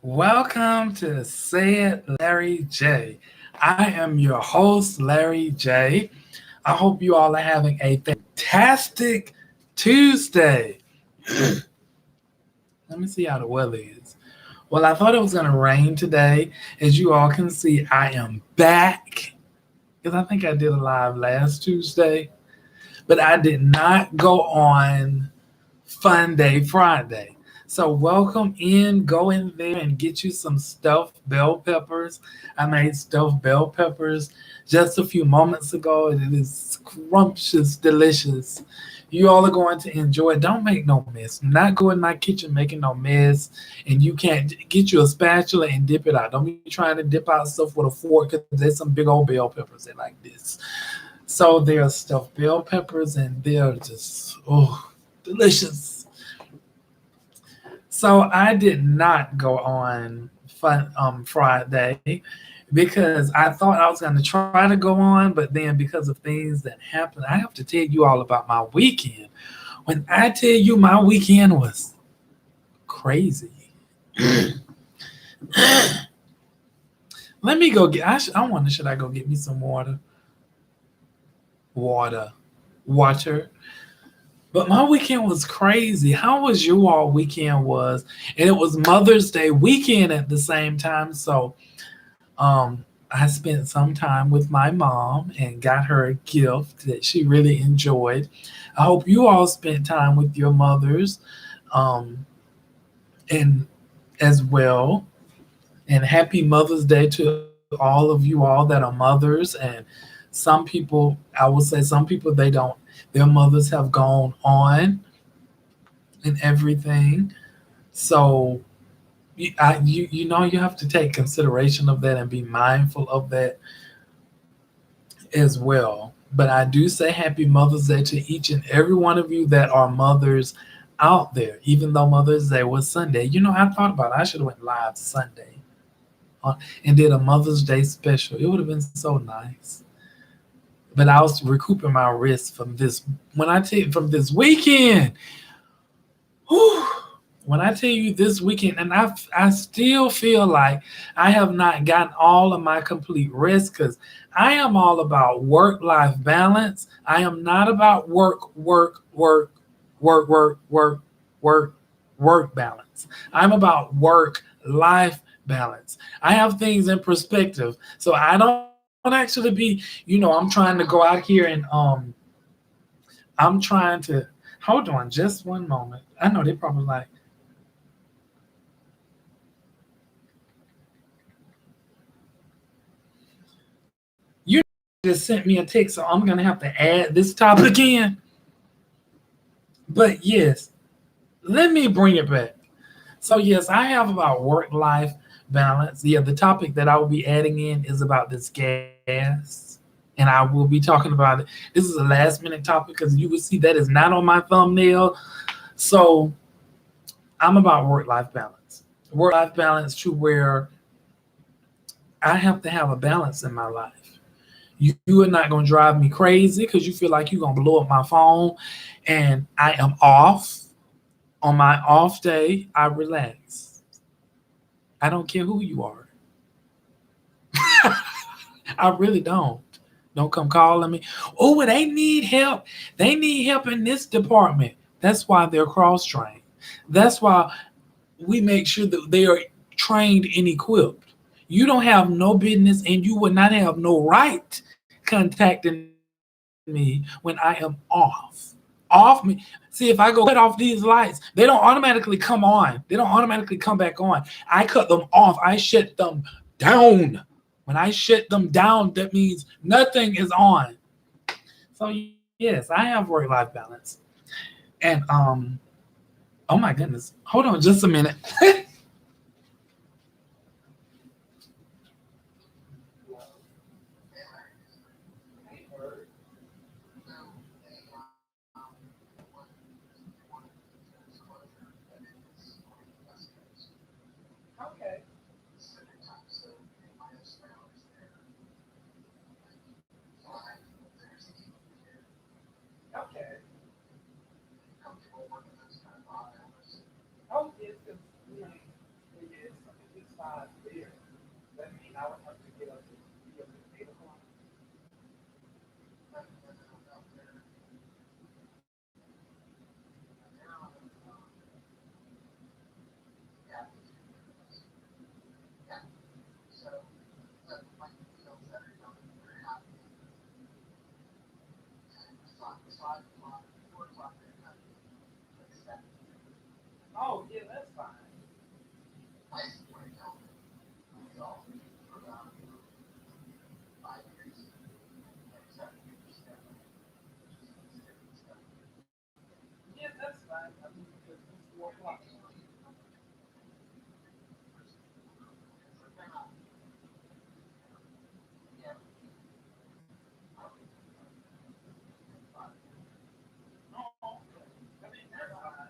Welcome to Say It Larry J. I am your host, Larry J. I hope you all are having a fantastic Tuesday. Let me see how the weather is. Well, I thought it was going to rain today. As you all can see, I am back because I think I did a live last Tuesday, but I did not go on Fun Day Friday. So welcome in, go in there and get you some stuffed bell peppers. I made stuffed bell peppers just a few moments ago, and it is scrumptious, delicious. You all are going to enjoy it. Don't make no mess. Not go in my kitchen making no mess, and you can't get you a spatula and dip it out. Don't be trying to dip out stuff with a fork because there's some big old bell peppers that like this. So they are stuffed bell peppers, and they're just delicious. So I did not go on Fun Friday because I thought I was going to try to go on, but then because of things that happened, I have to tell you all about my weekend. When I tell you my weekend was crazy, let me go get. I wonder should I go get me some water, water. But my weekend was crazy. How was you all weekend was? And it was Mother's Day weekend at the same time. So I spent some time with my mom and got her a gift that she really enjoyed. I hope you all spent time with your mothers um, and as well. And happy Mother's Day to all of you all that are mothers. And some people, I will say, some people they don't. Their mothers have gone on and everything. So you know you have to take consideration of that and be mindful of that as well. But I do say happy Mother's Day to each and every one of you that are mothers out there. Even though Mother's Day was Sunday, I thought about it. I should have went live Sunday and did a Mother's Day special. It would have been so nice. But I was recouping my wrist from this. When I tell you from this weekend, whew, when I tell you this weekend, and I still feel like I have not gotten all of my complete rest because I am all about work life balance. I am not about work, work balance. I'm about work life balance. I have things in perspective. So I don't actually I'm trying to go out here and I'm trying to hold on just one moment. I know they probably like you just sent me a text, so I'm gonna have to add this topic in. But yes, let me bring it back. So yes, I have about work life balance. Yeah, the topic that I will be adding in is about this gas. And I will be talking about it. This is a last minute topic because you will see that is not on my thumbnail. So I'm about work life balance. Work life balance to where I have to have a balance in my life. You are not going to drive me crazy because you feel like you're going to blow up my phone. And I am off. On my off day, I relax. I don't care who you are. I really don't. Don't come calling me. Oh, well, they need help. They need help in this department. That's why they're cross trained. That's why we make sure that they are trained and equipped. You don't have no business and you would not have no right contacting me when I am off me. See, if I go cut off these lights, they don't automatically come on. They don't automatically come back on. I cut them off. I shut them down. When I shut them down, that means nothing is on. So yes, I have work life balance. And oh my goodness. Hold on just a minute. Okay. Okay. Oh, yes, 'cause, you know, yes. Oh, yeah, that's fine. Yeah, that's fine. I mean, because it's 4 o'clock. Oh, okay. I mean, that's fine.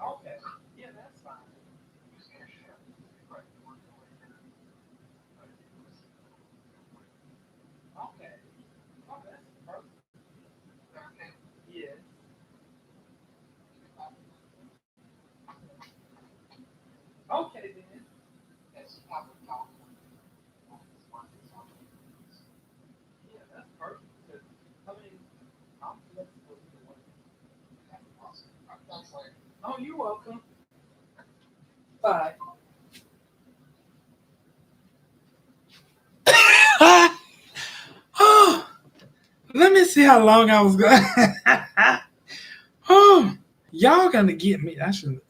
Okay. Yeah, that's fine. Okay. Oh, that's perfect. Yeah. Okay, then. Yeah, that's perfect. 'Cause, I mean, I'm flexible either way. Oh, you're welcome. Bye. Oh, let me see how long I was going. Oh, y'all gonna get me. I shouldn't.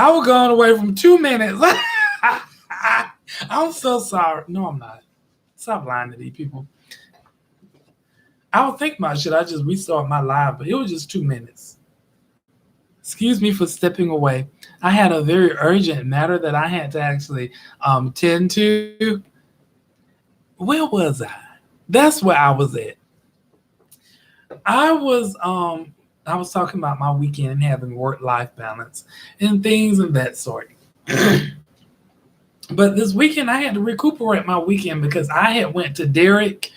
I was going away from 2 minutes. I'm so sorry. No, I'm not. Stop lying to these people. I would think about should I just restart my live, but it was just 2 minutes. Excuse me for stepping away. I had a very urgent matter that I had to actually tend to. Where was I? That's where I was at. I was I was talking about my weekend and having work life balance and things of that sort. But this weekend I had to recuperate my weekend because I had went to Derek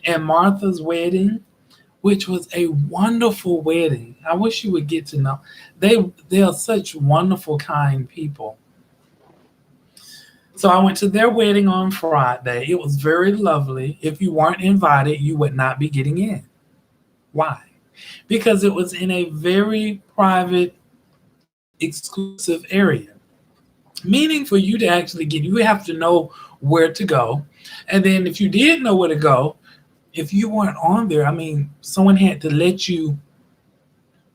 and Martha's wedding, which was a wonderful wedding. I wish you would get to know. They are such wonderful, kind people. So I went to their wedding on Friday. It was very lovely. If you weren't invited, you would not be getting in. Why? Because it was in a very private, exclusive area. Meaning for you to actually get, you have to know where to go. And then if you did know where to go, if you weren't on there, I mean, someone had to let you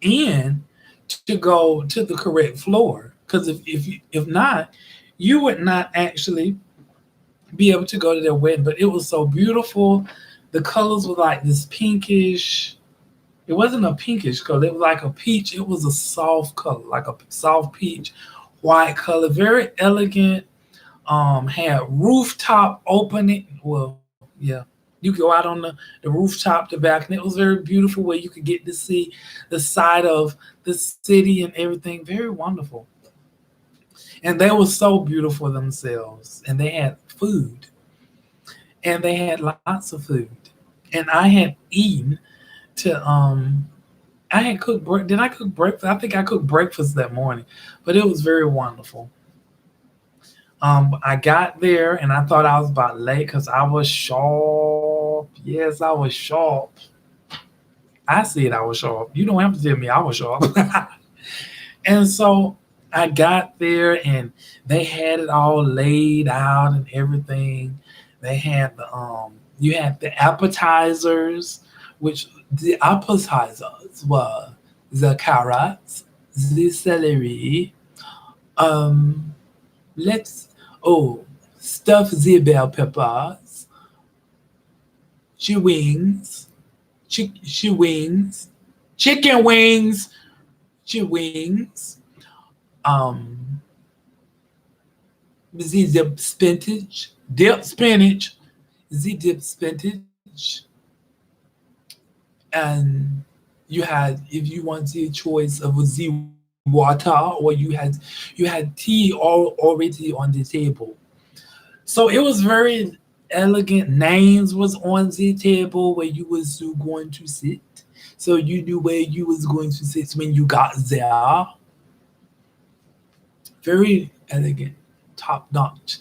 in to go to the correct floor. Because if not, you would not actually be able to go to their wedding. But it was so beautiful. The colors were like this pinkish. It wasn't a pinkish color. It was like a peach. It was a soft color, like a soft peach, white color, very elegant. Had rooftop opening. Well, yeah, you could go out on the rooftop, the balcony. It was very beautiful where you could get to see the side of the city and everything. Very wonderful. And they were so beautiful themselves. And they had food. And they had lots of food. And I had eaten to I had cooked did I cook breakfast? I think I cooked breakfast that morning, but it was very wonderful. I got there and I thought I was about late because I was sharp. Yes, I was sharp. I said I was sharp. You don't have to tell me I was sharp. And so I got there and they had it all laid out and everything. They had the you had the appetizers, which the appetizers were the carrots, the celery, um, let's oh stuff the bell peppers, chi wings, chi wings, chicken wings, chi wings, um, the dip spinach, the dip spinach, and you had, if you wanted a choice of the water, or you had tea all already on the table. So it was very elegant. Names was on the table where you was going to sit. So you knew where you was going to sit when you got there. Very elegant, top notch.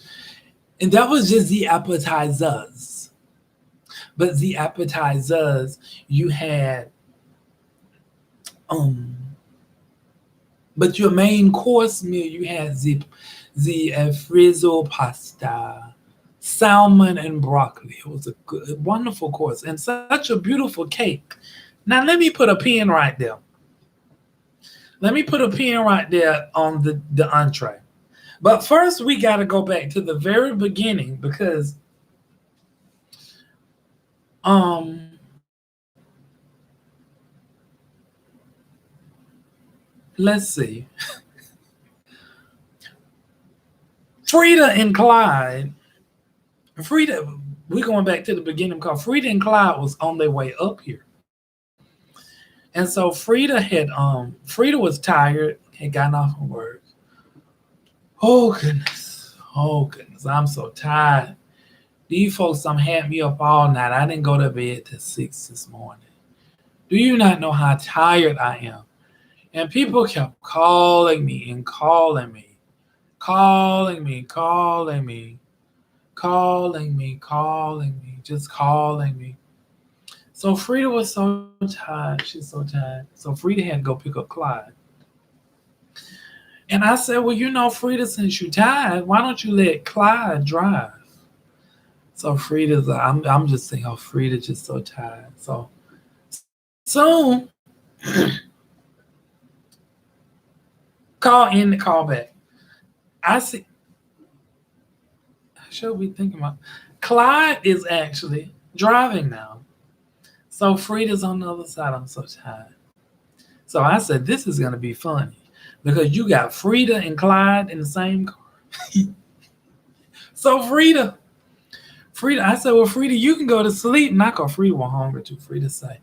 And that was just the appetizers. But the appetizers, you had um but your main course meal, you had the frizzo pasta, salmon and broccoli. It was a good, wonderful course and such a beautiful cake. Now let me put a pin right there. Let me put a pin right there on the entree. But first, we got to go back to the very beginning because um let's see, Frida and Clyde. Frida, we're going back to the beginning because Frida and Clyde was on their way up here. And so Frida was tired, had gotten off from work. Oh goodness. Oh goodness. I'm so tired. These folks had me up all night. I didn't go to bed till 6 this morning. Do you not know how tired I am? And people kept calling me and calling me, calling me, calling me, calling me, calling me, just calling me. So Frida was so tired. She's so tired. So Frida had to go pick up Clyde. And I said, well, Frida, since you're tired, why don't you let Clyde drive? So Frida's like, I'm just thinking, oh, Frida just so tired. So call in the call back. I see. Should we thinking about? Clyde is actually driving now. So Frida's on the other side. I'm so tired. So I said, this is gonna be funny because you got Frida and Clyde in the same car. So Frida, I said, well, Frida, you can go to sleep. And I call Frida was hungry too. Frida say,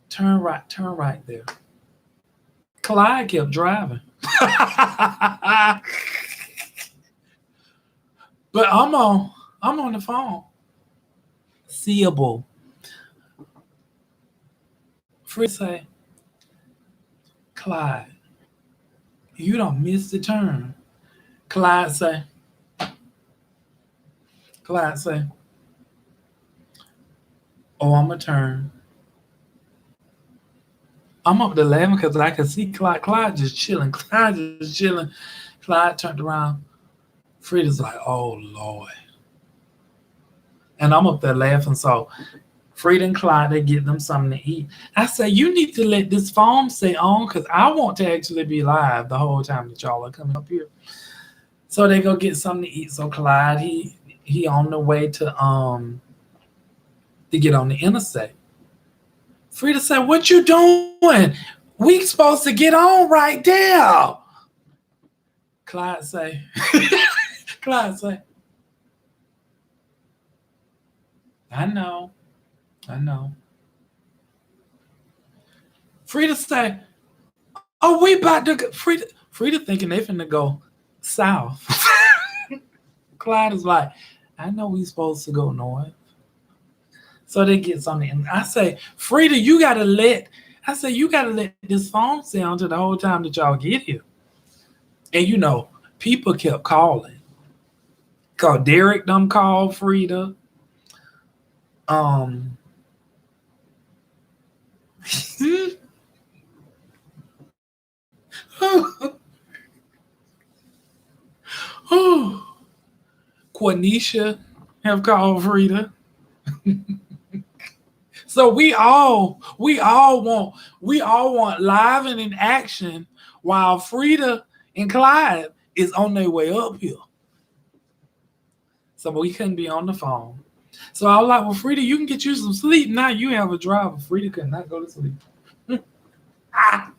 turn right there. Clyde kept driving. But I'm on the phone. Seeable. Frida say, Clyde, you don't miss the turn. Clyde say, Clyde say, oh, I'm a turn. I'm up to 11 because I can see Clyde. Clyde just chilling. Clyde just chilling. Clyde turned around. Frida's like, oh Lord. And I'm up there laughing. So Frida and Clyde, they get them something to eat. I say, you need to let this phone stay on because I want to actually be live the whole time that y'all are coming up here. So they go get something to eat. So Clyde, he on the way to get on the interstate. Frida said, what you doing? We supposed to get on right there. Clyde say, Clyde say, I know. Frida say, oh, we about to go. Frida thinking they finna go south. Clyde is like, I know we supposed to go north. So they get something. And I say, Frida, you gotta let this phone sound to the whole time that y'all get here. And people kept calling. Called Derek them called Frida. Quanisha have called Frida. So we all want live and in action while Frida and Clyde is on their way up here. So we couldn't be on the phone. So I was like, well, Frida, you can get you some sleep. Now you have a driver. Frida could not go to sleep. Ah.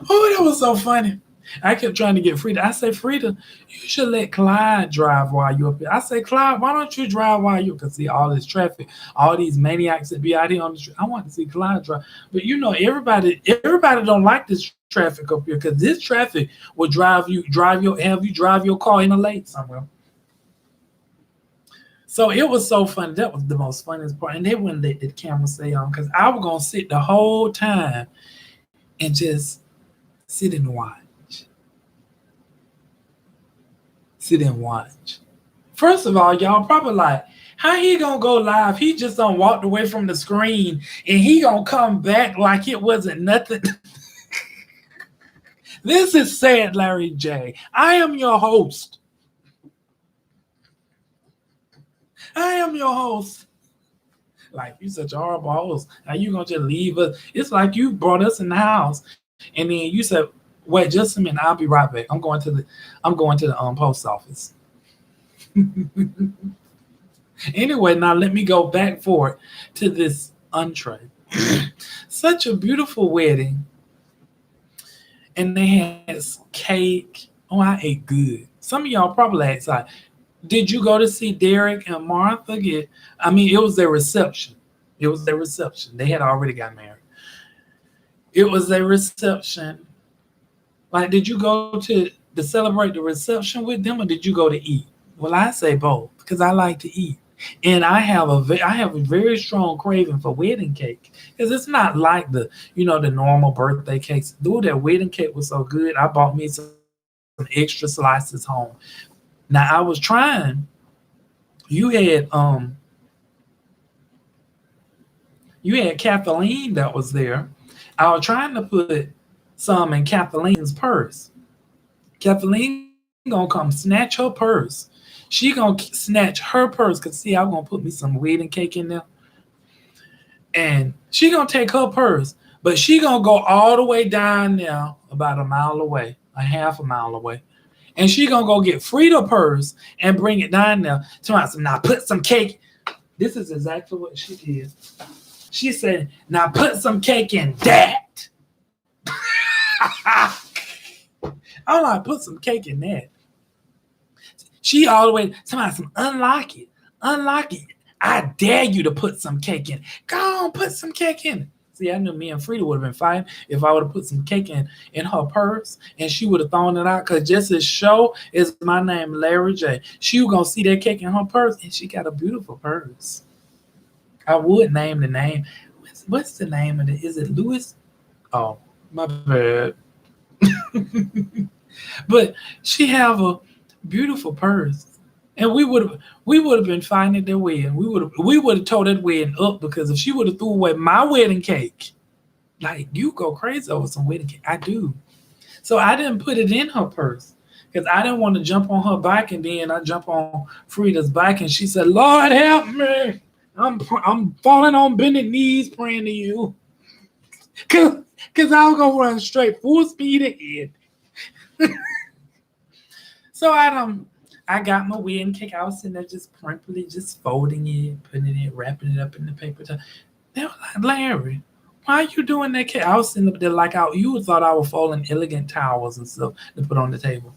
Oh, that was so funny. I kept trying to get Frida. I say, Frida, you should let Clyde drive while you're up here. I say, Clyde, why don't you drive while you? Because see all this traffic, all these maniacs that be out here on the street. I want to see Clyde drive, but you know, everybody don't like this traffic up here because this traffic will have you drive your car in a lake somewhere. So it was so funny. That was the most funniest part. And they wouldn't let the camera stay on because I was gonna sit the whole time and just sit and watch. Sit and watch. First of all, y'all probably like, how he gonna go live? He just done walked away from the screen and he gonna come back like it wasn't nothing. This is Sad Larry J. I am your host. I am your host. Like, you such a horrible host. How you gonna just leave us? It's like you brought us in the house and then you said, wait just a minute, I'll be right back. I'm going to the post office. Anyway, now let me go back forward to this entree. Such a beautiful wedding. And they had cake. Oh, I ate good. Some of y'all probably asked, like, did you go to see Derek and Martha get? I mean, it was their reception. It was their reception. They had already got married. It was their reception. Like, did you go to celebrate the reception with them, or did you go to eat? Well, I say both because I like to eat, and I have a very strong craving for wedding cake because it's not like the normal birthday cakes. Though that wedding cake was so good, I bought me some extra slices home. Now I was trying. You had Kathleen that was there. I was trying to put some in Kathleen's purse. Kathleen gonna come snatch her purse. She gonna snatch her purse because see, I'm gonna put me some wedding cake in there. And she gonna take her purse, but she gonna go all the way down there about a mile away, a half a mile away. And she gonna go get Frida purse and bring it down there. Now put some cake. This is exactly what she did. She said, now put some cake in that. I'm like, put some cake in that. She all the way, some unlock it. Unlock it. I dare you to put some cake in. Go on, put some cake in. See, I knew me and Frida would have been fighting if I would have put some cake in her purse and she would have thrown it out because just as show is my name, Larry J. She was going to see that cake in her purse and she got a beautiful purse. I would name the name. What's the name of it? Is it Louis? Oh, my bad. But she have a beautiful purse. And we would have been fighting at their wedding. We would have tore that wedding up because if she would have threw away my wedding cake, like you go crazy over some wedding cake. I do. So I didn't put it in her purse because I didn't want to jump on her bike and then I jump on Frida's bike and she said, Lord help me. I'm falling on bended knees praying to you. Cause I was gonna run straight full speed ahead. So I got my wedding cake. I was sitting there just promptly just folding it, putting it in, wrapping it up in the paper towel. They were like, Larry, why are you doing that cake? I was sitting up there like you thought I was folding elegant towels and stuff to put on the table.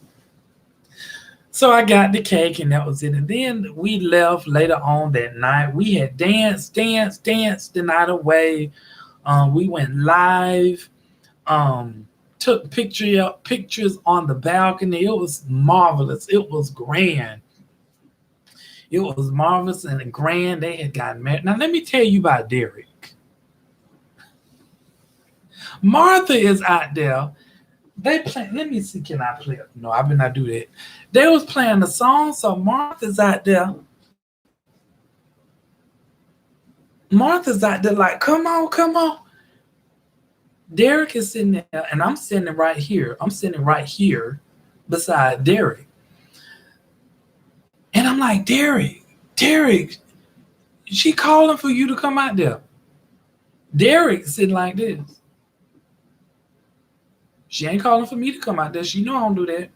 So I got the cake and that was it. And then we left later on that night. We had danced the night away. We went live. Took pictures on the balcony. It was marvelous. It was grand. It was marvelous and grand. They had gotten married. Now let me tell you about Derek. Martha is out there. They play. Let me see. Can I play it? No, I better not do that. They was playing the song, so Martha's out there. Martha's out there like, come on. Derek is sitting there, and I'm sitting right here. I'm sitting right here beside Derek. And I'm like, Derek, she calling for you to come out there. Derek sitting like this. She ain't calling for me to come out there. She know I don't do that.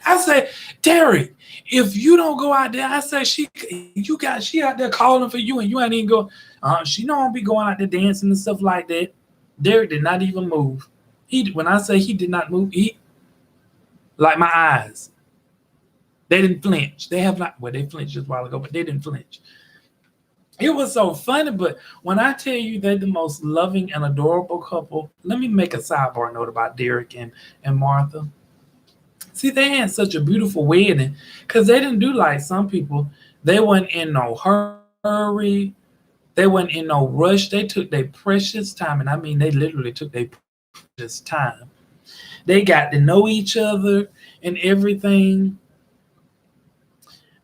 I say, Derek, if you don't go out there, I say she out there calling for you and you ain't even go. She don't be going out there dancing and stuff like that. Derek did not even move. When I say he did not move, he like my eyes. They didn't flinch. They have not. Well, they flinched just a while ago, but they didn't flinch. It was so funny, but when I tell you they're the most loving and adorable couple, let me make a sidebar note about Derek and Martha. See, they had such a beautiful wedding because they didn't do like some people. They weren't in no hurry. They weren't in no rush. They took their precious time, and I mean, they literally took their precious time. They got to know each other and everything,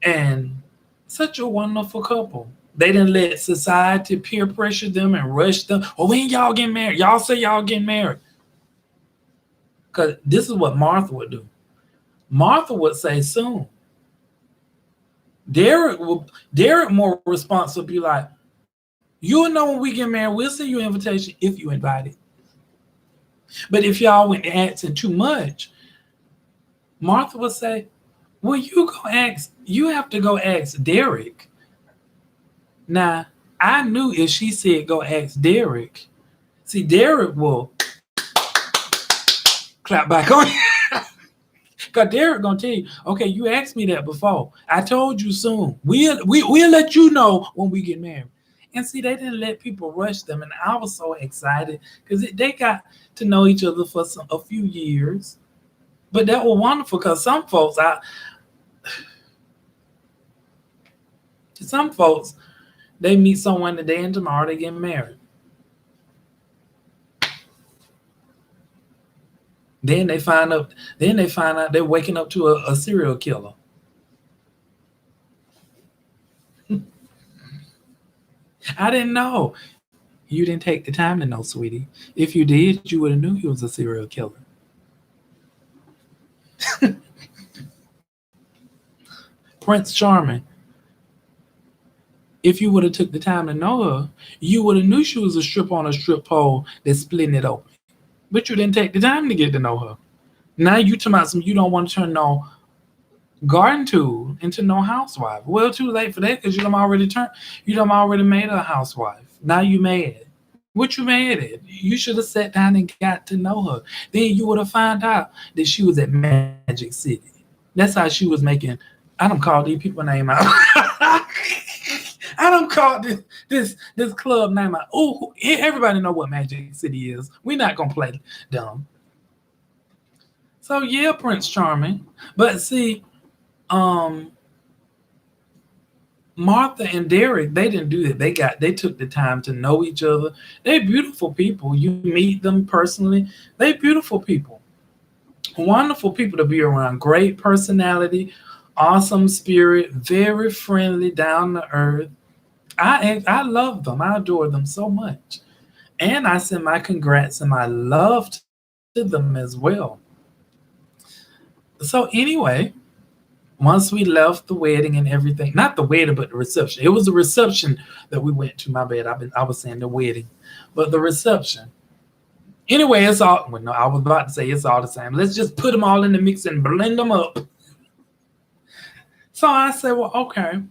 and such a wonderful couple. They didn't let society peer pressure them and rush them. Oh, when y'all getting married? Y'all say y'all getting married. Because this is what Martha would do. Martha would say soon. Derek more responsible be like, you'll know when we get married. We'll send you an invitation if you invited. But if y'all went asking too much, Martha would say, well, you have to go ask Derek. Now, I knew if she said go ask Derek, see, Derek will clap back on you. Because Derek gonna tell you, okay, you asked me that before. I told you soon. We'll let you know when we get married. And see, they didn't let people rush them, and I was so excited because they got to know each other for a few years. But that was wonderful because some folks, they meet someone today and tomorrow they get married. Then they find out they're waking up to a serial killer. I didn't know. You didn't take the time to know, sweetie. If you did, you would have knew he was a serial killer. Prince Charming. If you would have took the time to know her, you would have knew she was a stripper on a strip pole that's splitting it open. But you didn't take the time to get to know her. Now you talking about you don't want to turn no garden tool into no housewife. Well, too late for that because you done already made her a housewife. Now you mad. What you mad at? You should have sat down and got to know her. Then you would have found out that she was at Magic City. That's how she was making. I don't call these people name out. I don't call this club name out. Oh, everybody know what Magic City is. We're not gonna play dumb. So yeah, Prince Charming. But see, Martha and Derek, they didn't do that. They took the time to know each other. They're beautiful people. You meet them personally. They're beautiful people. Wonderful people to be around. Great personality, awesome spirit, very friendly, down to earth. I love them. I adore them so much. And I send my congrats and my love to them as well. So anyway, once we left the wedding and everything, not the wedding, but the reception. It was the reception that we went to. My bad. I was saying the wedding, but the reception. Anyway, it's all. Well, no, I was about to say it's all the same. Let's just put them all in the mix and blend them up. So I said, well, okay.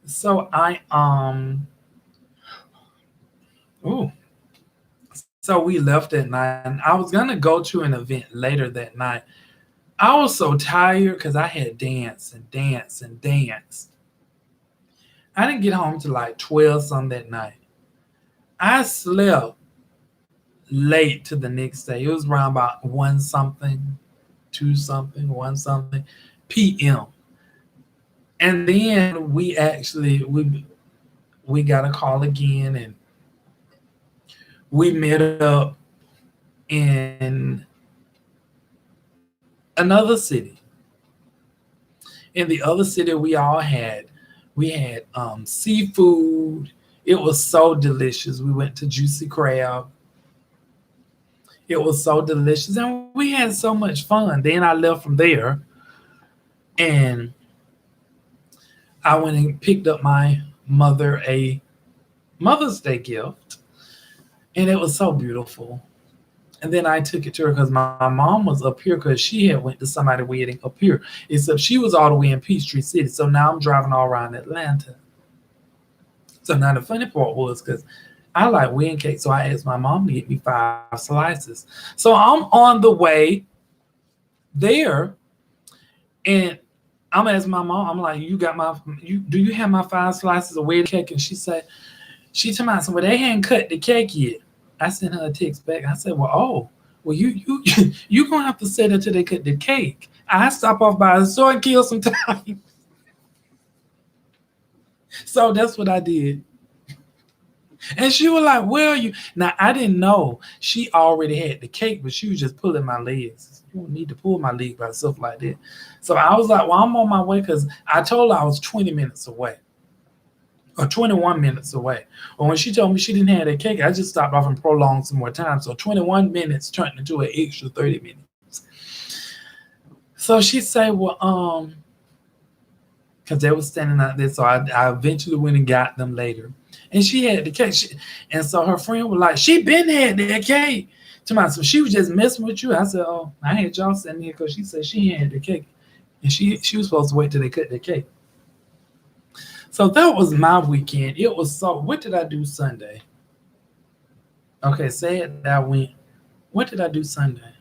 So So we left at night, and I was gonna go to an event later that night. I was so tired because I had danced and danced and danced. I didn't get home till like 12 something that night. I slept late to the next day. It was around about 1 something, 2 something, 1 something p.m. And then we got a call again, and we met up in another city. In the other city, we had seafood. It was so delicious. We went to Juicy Crab. It was so delicious, and we had so much fun. Then I left from there, and I went and picked up my mother a Mother's Day gift, and it was so beautiful. And then I took it to her because my mom was up here because she had went to somebody's wedding up here. Except she was all the way in Peachtree City. So now I'm driving all around Atlanta. So now the funny part was because I like wedding cake, so I asked my mom to get me 5 slices. So I'm on the way there, and I'm asking my mom, I'm like, you got my, you do you have my 5 slices of wedding cake? And she told me, I said, well, they hadn't cut the cake yet. I sent her a text back. I said, well, oh, well, you gonna have to sit until they cut the cake. I stop off by the store and kill some time. So that's what I did. And she was like, where are you? Now, I didn't know she already had the cake, but she was just pulling my legs. You don't need to pull my leg by stuff like that. So I was like, well, I'm on my way because I told her I was 20 minutes away or 21 minutes away. But when she told me she didn't have that cake, I just stopped off and prolonged some more time. So 21 minutes turned into an extra 30 minutes. So she said, well, because they were standing out there. So I eventually went and got them later. And she had the cake. And so her friend was like, she been had that cake. To my, so she was just messing with you. I said, oh, I had y'all sitting here because she said she had the cake. And she was supposed to wait till they cut the cake. So that was my weekend. It was so, what did I do Sunday? Okay, say it that I went. What did I do Sunday?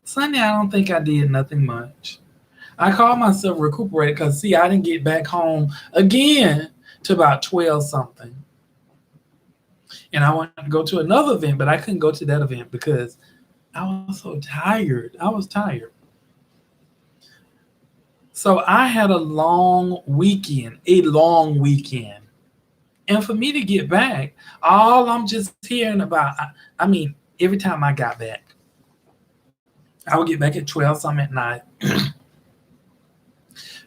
Sunday, I don't think I did nothing much. I called myself recuperated because, see, I didn't get back home again to about 12 something. And I wanted to go to another event, but I couldn't go to that event because I was so tired. I was tired. So I had a long weekend, And for me to get back, all I'm just hearing about, I mean, every time I got back, I would get back at 12 something at night.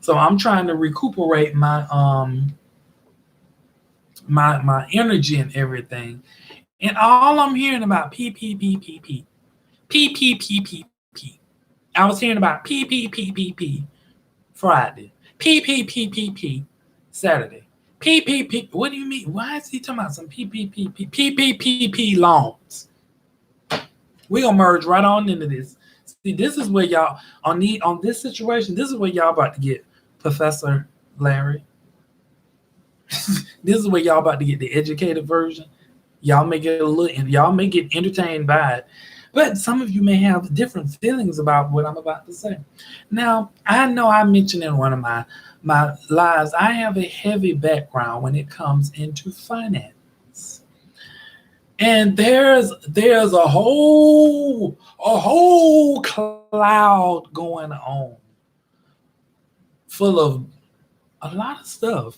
So I'm trying to recuperate my my energy and everything. And all I'm hearing about P P P P P P P P P P. I was hearing about P P P P P Friday. P P P P P Saturday. P P P. What do you mean? Why is he talking about some P P P P P P P P loans? We're gonna merge right on into this. See, this is where y'all on this situation, this is where y'all about to get Professor Larry. This is where y'all about to get the educated version. Y'all may get a little, and y'all may get entertained by it, but some of you may have different feelings about what I'm about to say. Now, I know I mentioned in one of my lives, I have a heavy background when it comes into finance, and there's a whole cloud going on, full of a lot of stuff,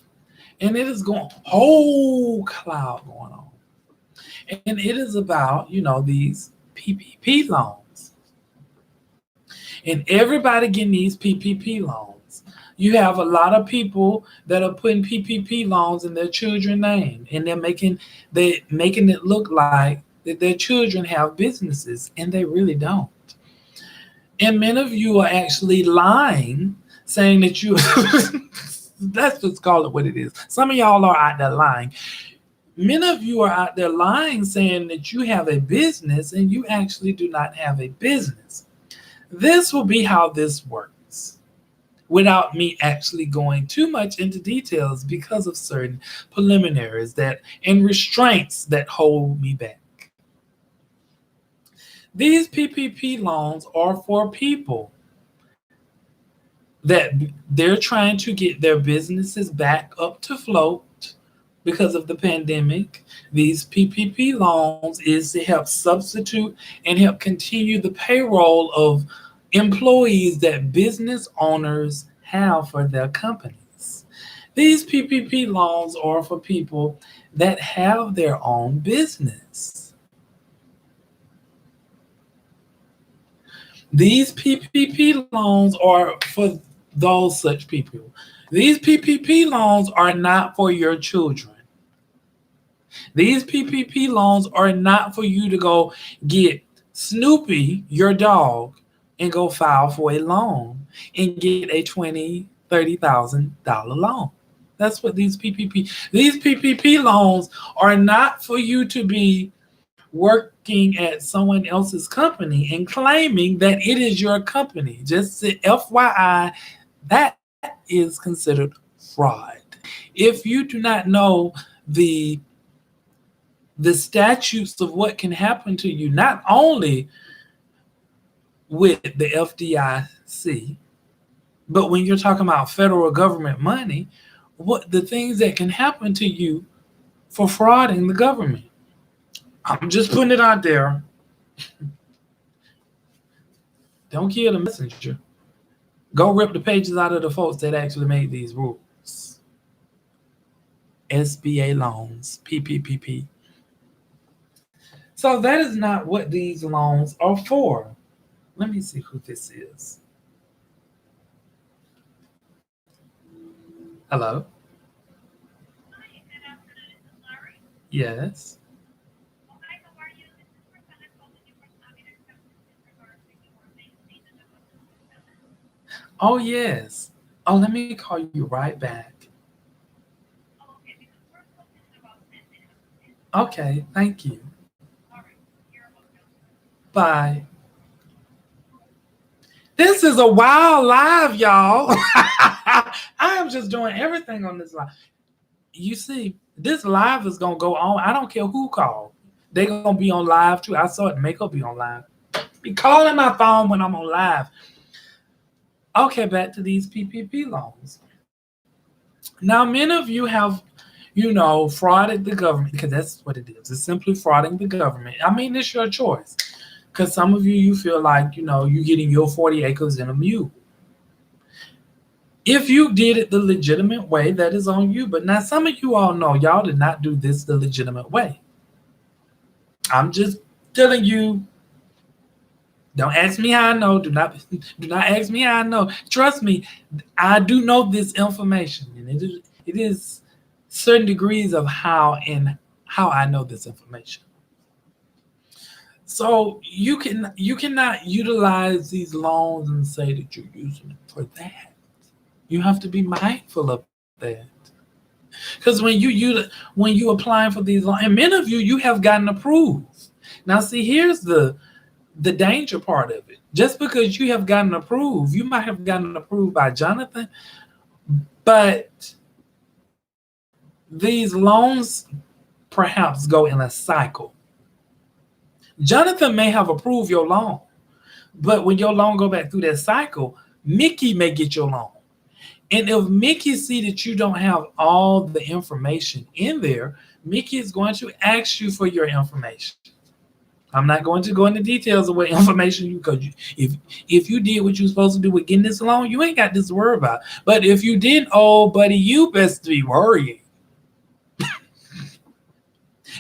and it is going whole cloud going on. And it is about, these PPP loans. And everybody getting these PPP loans. You have a lot of people that are putting PPP loans in their children's name, and they're making it look like that their children have businesses, and they really don't. And many of you are actually lying, saying that you let's just call it what it is. Some of y'all are out there lying. Many of you are out there lying, saying that you have a business and you actually do not have a business. This will be how this works, without me actually going too much into details because of certain preliminaries and restraints that hold me back. These PPP loans are for people that they're trying to get their businesses back up to float because of the pandemic. These PPP loans is to help substitute and help continue the payroll of employees that business owners have for their companies. These PPP loans are for people that have their own business. These PPP loans are for those such people. These PPP loans are not for your children. These PPP loans are not for you to go get Snoopy, your dog, and go file for a loan and get a $20,000, $30,000 loan. That's what these PPP loans are not for you to be working at someone else's company and claiming that it is your company. Just FYI, that is considered fraud. If you do not know the statutes of what can happen to you, not only with the FDIC, but when you're talking about federal government money, what the things that can happen to you for frauding the government. I'm just putting it out there. Don't kill the messenger. Go rip the pages out of the folks that actually made these rules. SBA loans, PPPP. So that is not what these loans are for. Let me see who this is. Hello? Yes. Oh, yes. Oh, let me call you right back. Okay, thank you. Bye. This is a wild live, y'all. I am just doing everything on this live. You see, this live is going to go on. I don't care who called. They're going to be on live too. I saw it Makeup be on live. Be calling my phone when I'm on live. Okay, back to these PPP loans. Now, many of you have, frauded the government, because that's what it is. It's simply frauding the government. I mean, it's your choice. Because some of you feel like, you're getting your 40 acres in a mule. If you did it the legitimate way, that is on you. But now some of you all know y'all did not do this the legitimate way. I'm just telling you. Don't ask me how I know. Do not ask me how I know. Trust me, I do know this information, and it is certain degrees of how I know this information. So you cannot utilize these loans and say that you're using it for that. You have to be mindful of that. Because when you applying for these loans, and many of you have gotten approved. Now, see, here's the danger part of it. Just because you have gotten approved, you might have gotten approved by Jonathan, but these loans perhaps go in a cycle. Jonathan may have approved your loan, but when your loan go back through that cycle, Mickey may get your loan. And if Mickey see that you don't have all the information in there, Mickey is going to ask you for your information. I'm not going to go into details of what information because if you did what you're supposed to do with getting this loan, you ain't got this to worry about. But if you didn't, oh, buddy, you best be worrying.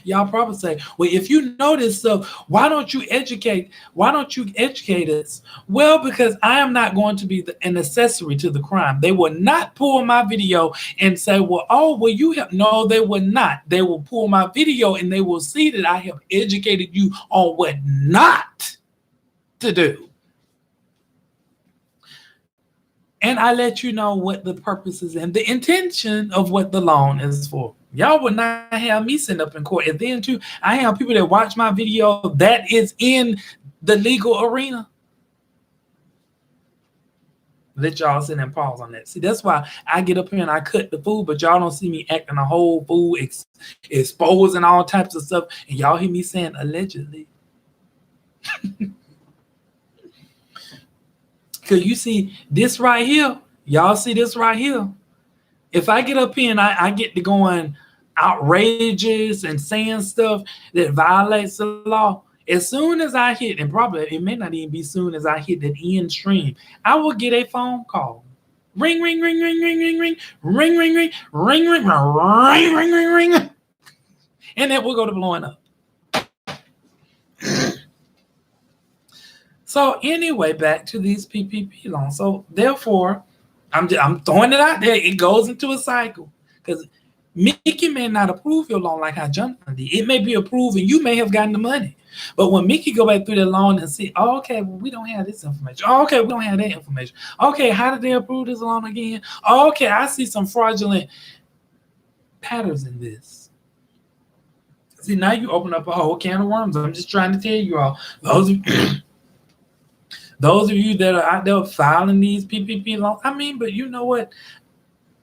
Y'all probably say, well, if you know this stuff, why don't you educate us? Well, because I am not going to be an accessory to the crime. They will not pull my video and say, you have. No, they will not. They will pull my video and they will see that I have educated you on what not to do. And I let you know what the purpose is and the intention of what the loan is for. Y'all would not have me sitting up in court. And then, too, I have people that watch my video that is in the legal arena. Let y'all sit and pause on that. See, that's why I get up here and I cut the food, but y'all don't see me acting a whole fool, exposing all types of stuff. And y'all hear me saying allegedly. Because you see this right here. Y'all see this right here. If I get up here and I get to going outrageous and saying stuff that violates the law, as soon as I hit, and probably it may not even be soon as I hit that end stream, I will get a phone call. Ring, ring, ring, ring, ring, ring, ring, ring, ring, ring, ring, ring, ring, ring, ring, ring, and then we'll go to blowing up. So anyway, back to these PPP loans. So therefore, I'm throwing it out there. It goes into a cycle because Mickey may not approve your loan like how Jonathan did. It may be approved and you may have gotten the money. But when Mickey go back through the loan and see, okay, well, we don't have this information. Okay, we don't have that information. Okay, how did they approve this loan again? Okay, I see some fraudulent patterns in this. See, now you open up a whole can of worms. I'm just trying to tell you all, those of you that are out there filing these PPP loans, I mean, but you know what?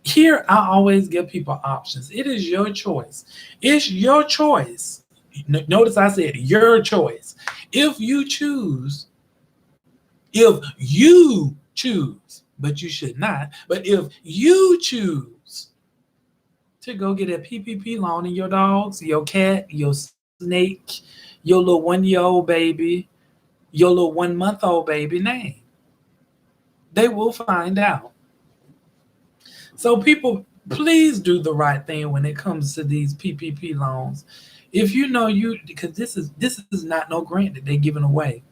Here, I always give people options. It is your choice. It's your choice. Notice I said your choice. If you choose, if you choose, but you should not, but if you choose to go get a PPP loan in your dogs, your cat, your snake, your little 1 year old baby, your little 1 month old baby name, they will find out. So people, please do the right thing when it comes to these PPP loans. If you know you, because this is not no grant that they're giving away.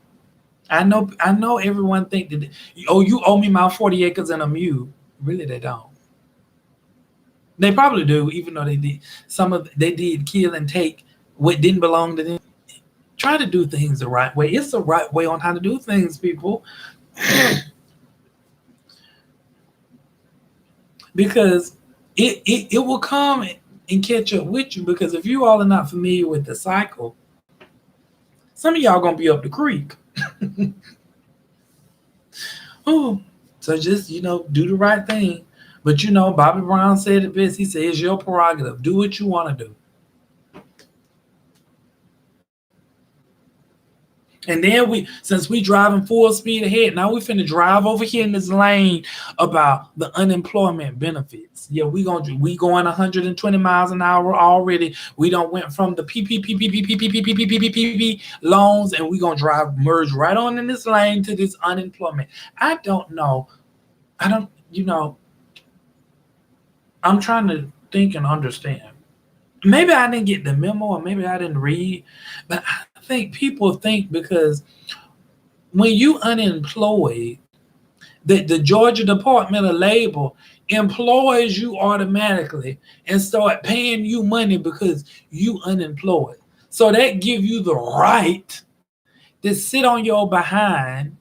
I know everyone think that, oh, you owe me my 40 acres and a mule. Really, they don't. They probably do, even though they did kill and take what didn't belong to them. Try to do things the right way. It's the right way on how to do things, people, because it will come and catch up with you. Because if you all are not familiar with the cycle, some of y'all gonna be up the creek. Oh, so just do the right thing. But Bobby Brown said it best. He said it's your prerogative. Do what you want to do. And then since we driving full speed ahead, now we finna drive over here in this lane about the unemployment benefits. Yeah, we going 120 miles an hour already. We don't went from the PPP loans, and we gonna merge right on in this lane to this unemployment. I don't know. I don't. I'm trying to think and understand. Maybe I didn't get the memo, or maybe I didn't read, but I think people think because when you unemployed, that the Georgia Department of Labor employs you automatically and start paying you money because you unemployed. So that give you the right to sit on your behind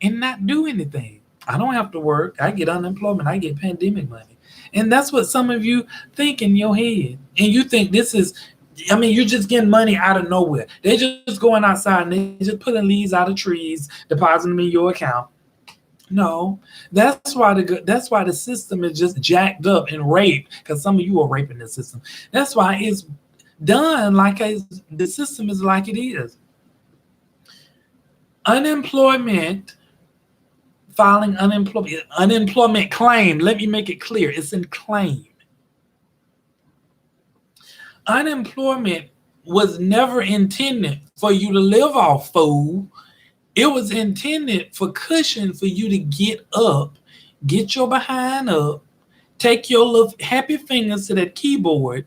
and not do anything. I don't have to work. I get unemployment. I get pandemic money. And that's what some of you think in your head. And you think this is, I mean, you're just getting money out of nowhere. They're just going outside and they just pulling leaves out of trees, depositing them in your account. No, that's why the system is just jacked up and raped, because some of you are raping the system. That's why it's done the system is like it is. Unemployment, filing unemployment claim. Let me make it clear. It's in claim. Unemployment was never intended for you to live off food. It was intended for cushion for you to get up, get your behind up, take your little happy fingers to that keyboard,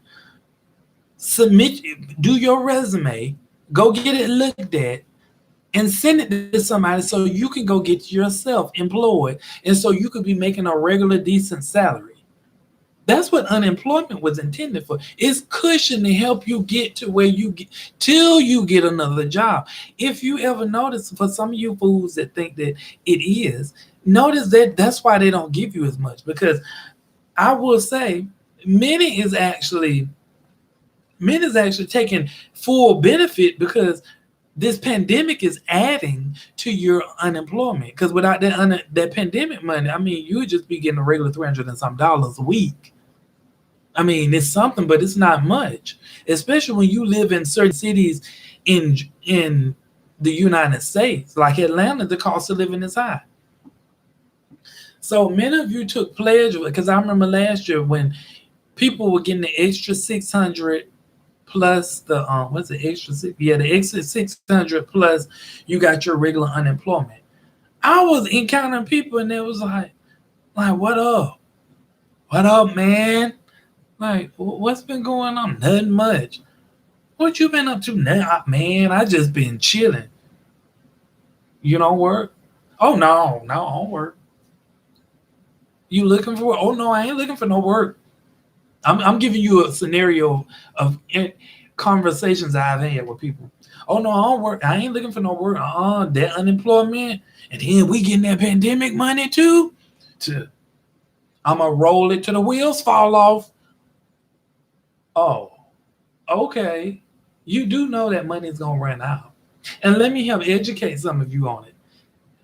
submit, do your resume, go get it looked at, and send it to somebody so you can go get yourself employed, and so you could be making a regular decent salary. That's what unemployment was intended for. It's cushion to help you get to where you get till you get another job. If you ever notice, for some of you fools that think that it is, notice that that's why they don't give you as much. Because I will say, many is actually taking full benefit, because this pandemic is adding to your unemployment. Because without that pandemic money, I mean, you would just be getting a regular $300 and some dollars a week. I mean, it's something, but it's not much, especially when you live in certain cities in the United States, like Atlanta. The cost of living is high. So many of you took pledge, because I remember last year when people were getting the extra 600 plus the what's the extra six? Yeah, the extra 600 plus you got your regular unemployment. I was encountering people and they was like, what up, man? Like, what's been going on? Nothing much. What you been up to now, man? I just been chilling. You don't work? Oh no, I don't work. You looking for? Oh no, I ain't looking for no work. I'm giving you a scenario of conversations I've had with people. Oh no, I don't work. I ain't looking for no work. That unemployment, and then we getting that pandemic money too. I'm gonna roll it till the wheels fall off. Oh, okay. You do know that money is gonna run out, and let me help educate some of you on it.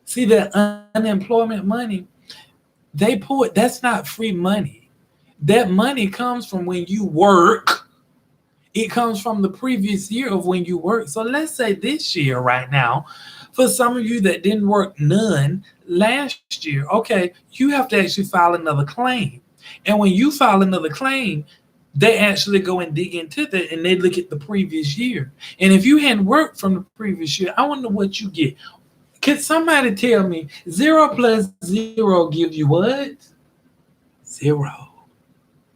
See that unemployment money they pull it. That's not free money. That money comes from when you work. It comes from the previous year of when you work. So let's say this year, right now, for some of you that didn't work none last year, okay, you have to actually file another claim. And when you file another claim, they actually go and dig into that and they look at the previous year. And if you hadn't worked from the previous year, I wonder what you get. Can somebody tell me 0 plus 0 gives you what? 0.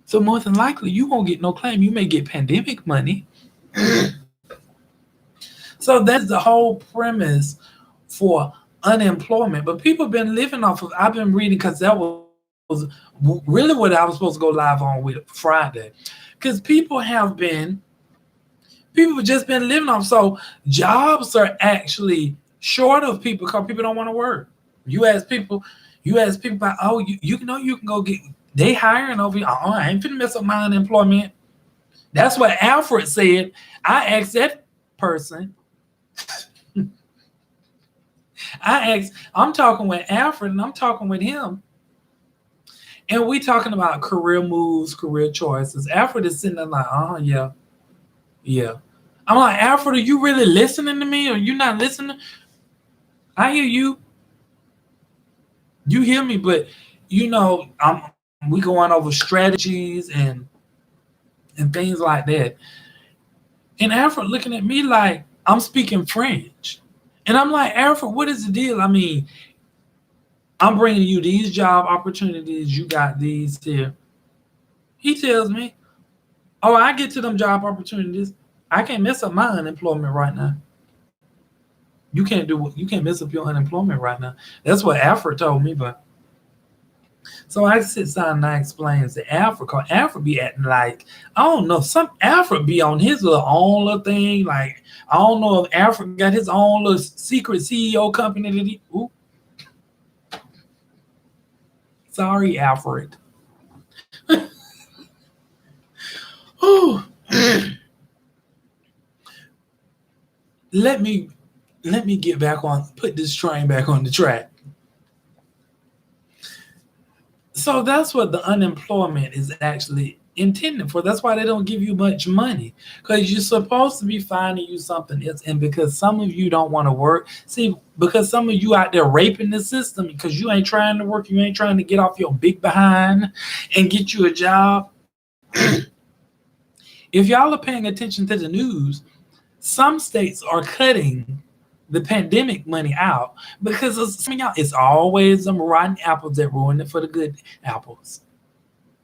So more than likely, you won't get no claim. You may get pandemic money. So that's the whole premise for unemployment. But people have been living off of. I've been reading because that was really what I was supposed to go live on with Friday, because people have just been living off. So jobs are actually short of people because people don't want to work. You ask people, about, oh, you know you can go get. They hiring over here. I ain't finna mess up my unemployment. That's what Alfred said. I asked that person. I'm talking with Alfred and I'm talking with him. And we talking about career moves, career choices. Alfred is sitting there like, yeah, yeah. I'm like, Alfred, are you really listening to me or you not listening? I hear you. You hear me, but we going over strategies and things like that. And Alfred looking at me like I'm speaking French. And I'm like, Alfred, what is the deal? I mean, I'm bringing you these job opportunities. You got these here. He tells me, oh, I get to them job opportunities. I can't mess up my unemployment right now. You can't mess up your unemployment right now. That's what Alfred told me, but so I sit down and I explain to Alfred, because Alfred be acting like, I don't know, some Alfred be on his own little thing. Like, I don't know if Alfred got his own little secret CEO company that ooh. Sorry, Alfred. Oh. let me get back on, put this train back on the track. So that's what the unemployment is actually intended for. That's why they don't give you much money, because you're supposed to be finding you something else. And because some of you don't want to work, see, because some of you out there raping the system because you ain't trying to work, you ain't trying to get off your big behind and get you a job. If y'all are paying attention to the news, some states are cutting the pandemic money out because of some of y'all, it's always them rotten apples that ruin it for the good apples.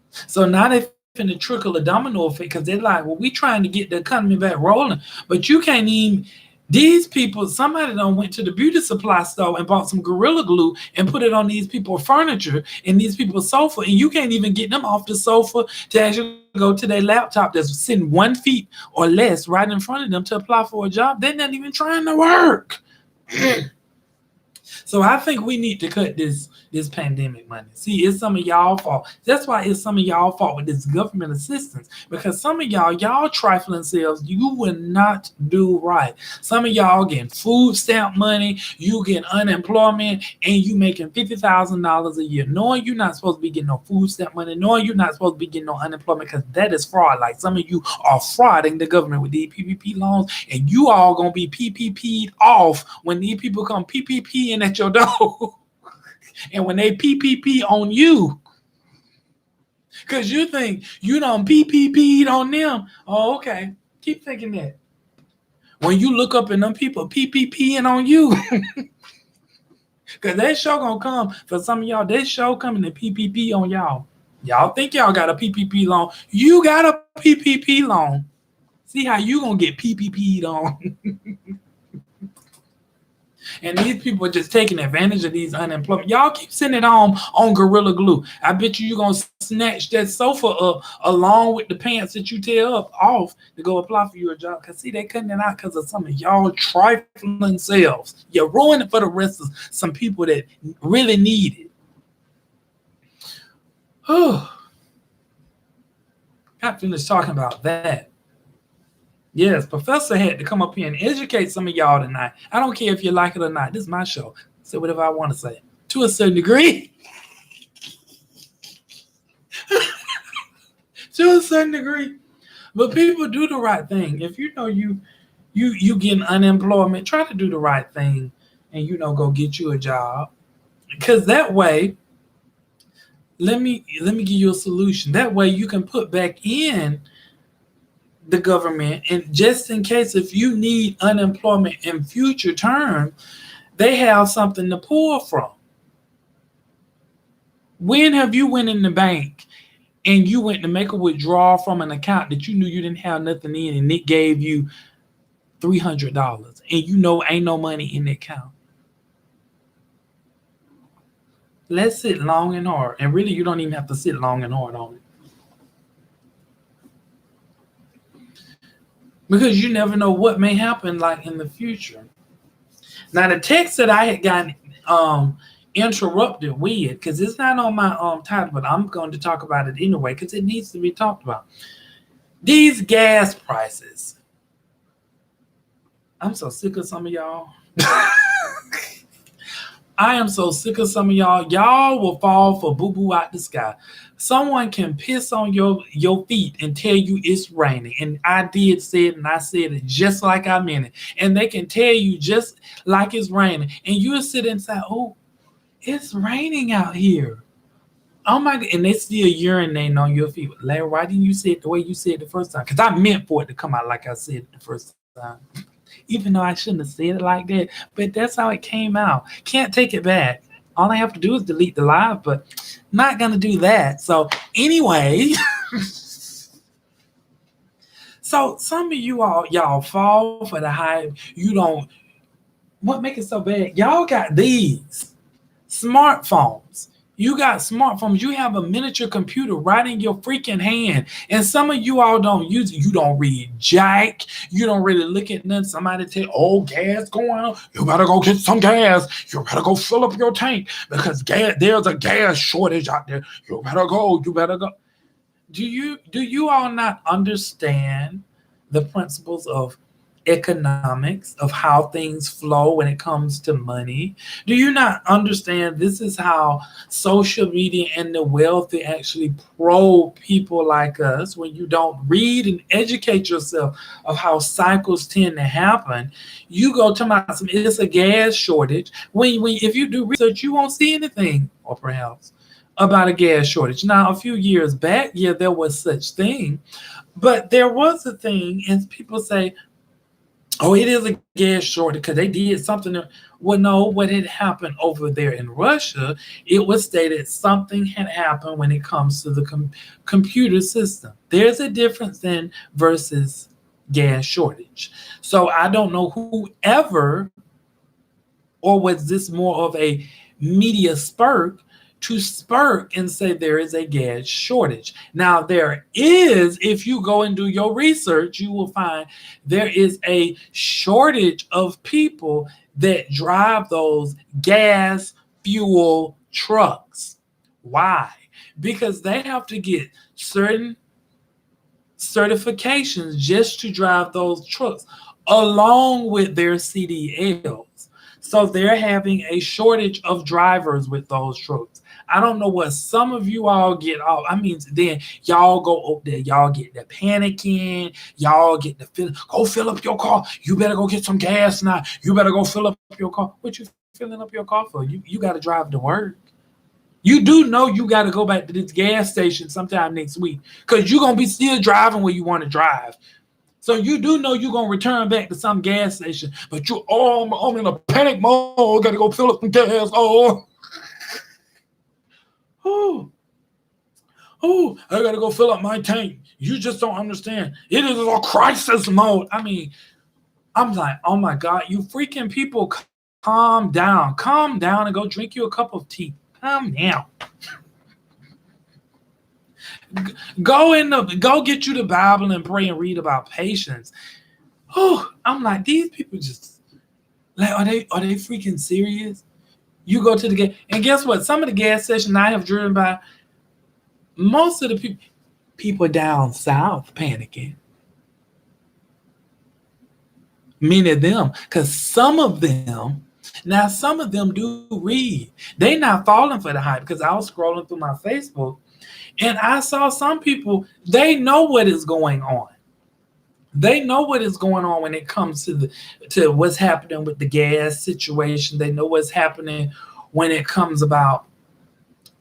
So now they finna trickle a domino effect because they're like, well, we trying to get the economy back rolling, but you can't even. These people, somebody done went to the beauty supply store and bought some Gorilla Glue and put it on these people's furniture and these people's sofa, and you can't even get them off the sofa to actually go to their laptop that's sitting 1 feet or less right in front of them to apply for a job. They're not even trying to work. So I think we need to cut this pandemic money. See, it's some of y'all fault. That's why it's some of y'all fault with this government assistance, because some of y'all trifling selves, you will not do right. Some of y'all getting food stamp money, you get unemployment, and you making $50,000 a year, knowing you're not supposed to be getting no food stamp money, knowing you're not supposed to be getting no unemployment, because that is fraud. Like some of you are frauding the government with these PPP loans, and you all gonna be PPP'd off when these people come PPP in at your door. And when they PPP on you, because you think you done PPP'd on them. Oh, okay. Keep thinking that. When you look up and them people PPPing on you, because that show gonna come for some of y'all. That show coming to PPP on y'all. Y'all think y'all got a PPP loan. You got a PPP loan. See how you gonna get PPP'd on. And these people are just taking advantage of these unemployment. Y'all keep sending it on Gorilla Glue. I bet you're going to snatch that sofa up along with the pants that you tear up off to go apply for your job. Because, see, they cutting it out because of some of y'all trifling selves. You're ruining it for the rest of some people that really need it. Oh, got finished talking about that. Yes, Professor had to come up here and educate some of y'all tonight. I don't care if you like it or not. This is my show. Say whatever I want to say. To a certain degree. to a certain degree. But people do the right thing. If you know you getting unemployment, try to do the right thing and go get you a job. Because that way, let me give you a solution. That way you can put back in the government, and just in case if you need unemployment in future term, they have something to pull from. When have you went in the bank and you went to make a withdrawal from an account that you knew you didn't have nothing in, and it gave you $300, and ain't no money in the account? Let's sit long and hard, and really you don't even have to sit long and hard on it, because you never know what may happen like in the future. Now the text that I had gotten interrupted with, because it's not on my title, but I'm going to talk about it anyway because it needs to be talked about. These gas prices. I'm so sick of some of y'all. I am so sick of some of y'all. Y'all will fall for boo-boo out the sky. Someone can piss on your feet and tell you it's raining. And I did say it, and I said it just like I meant it. And they can tell you just like it's raining. And you'll sit inside, oh, it's raining out here. Oh my God. And they still urinating on your feet. Larry, why didn't you say it the way you said it the first time? Because I meant for it to come out like I said it the first time. Even though I shouldn't have said it like that. But that's how it came out. Can't take it back. All I have to do is delete the live, but not going to do that. So anyway, so some of y'all fall for the hype. You don't. What make it so bad? Y'all got these smartphones. You got smartphones. You have a miniature computer right in your freaking hand. And some of you all don't use it. You don't read jack. You don't really look at nothing. Somebody tell you, oh, gas going on. You better go get some gas. You better go fill up your tank because there's a gas shortage out there. You better go. You better go. Do you all not understand the principles of economics, of how things flow when it comes to money? Do you not understand this is how social media and the wealthy actually probe people like us? When you don't read and educate yourself of how cycles tend to happen, you go to it's a gas shortage. When if you do research, you won't see anything, or perhaps about a gas shortage. Now, a few years back, yeah, there was such thing, but there was a thing, and people say, oh, it is a gas shortage because they did something. Well, no, what had happened over there in Russia, it was stated something had happened when it comes to the computer system. There's a difference then versus gas shortage. So I don't know whoever, or was this more of a media spurt to spurt and say there is a gas shortage? Now there is, if you go and do your research, you will find there is a shortage of people that drive those gas fuel trucks. Why? Because they have to get certain certifications just to drive those trucks along with their CDLs. So they're having a shortage of drivers with those trucks. I don't know what some of you all get off. I mean, then y'all go up there, y'all get the panicking, y'all get the go fill up your car. You better go get some gas now. You better go fill up your car. What you filling up your car for? You got to drive to work. You do know you got to go back to this gas station sometime next week because you're going to be still driving where you want to drive. So you do know you're going to return back to some gas station, but I'm in a panic mode. Got to go fill up some gas. I got to go fill up my tank. You just don't understand. It is a crisis mode. I mean, I'm like, oh my God, you freaking people, calm down. Calm down and go drink you a cup of tea. Calm down. Go get you the Bible and pray and read about patience. Oh, I'm like, these people just like, are they freaking serious? You go to the gas, and guess what? Some of the gas stations I have driven by, most of the people down south panicking. Many of them, because some of them do read. They not falling for the hype, because I was scrolling through my Facebook And I saw some people, they know what is going on. They know what is going on when it comes to what's happening with the gas situation. They know what's happening when it comes about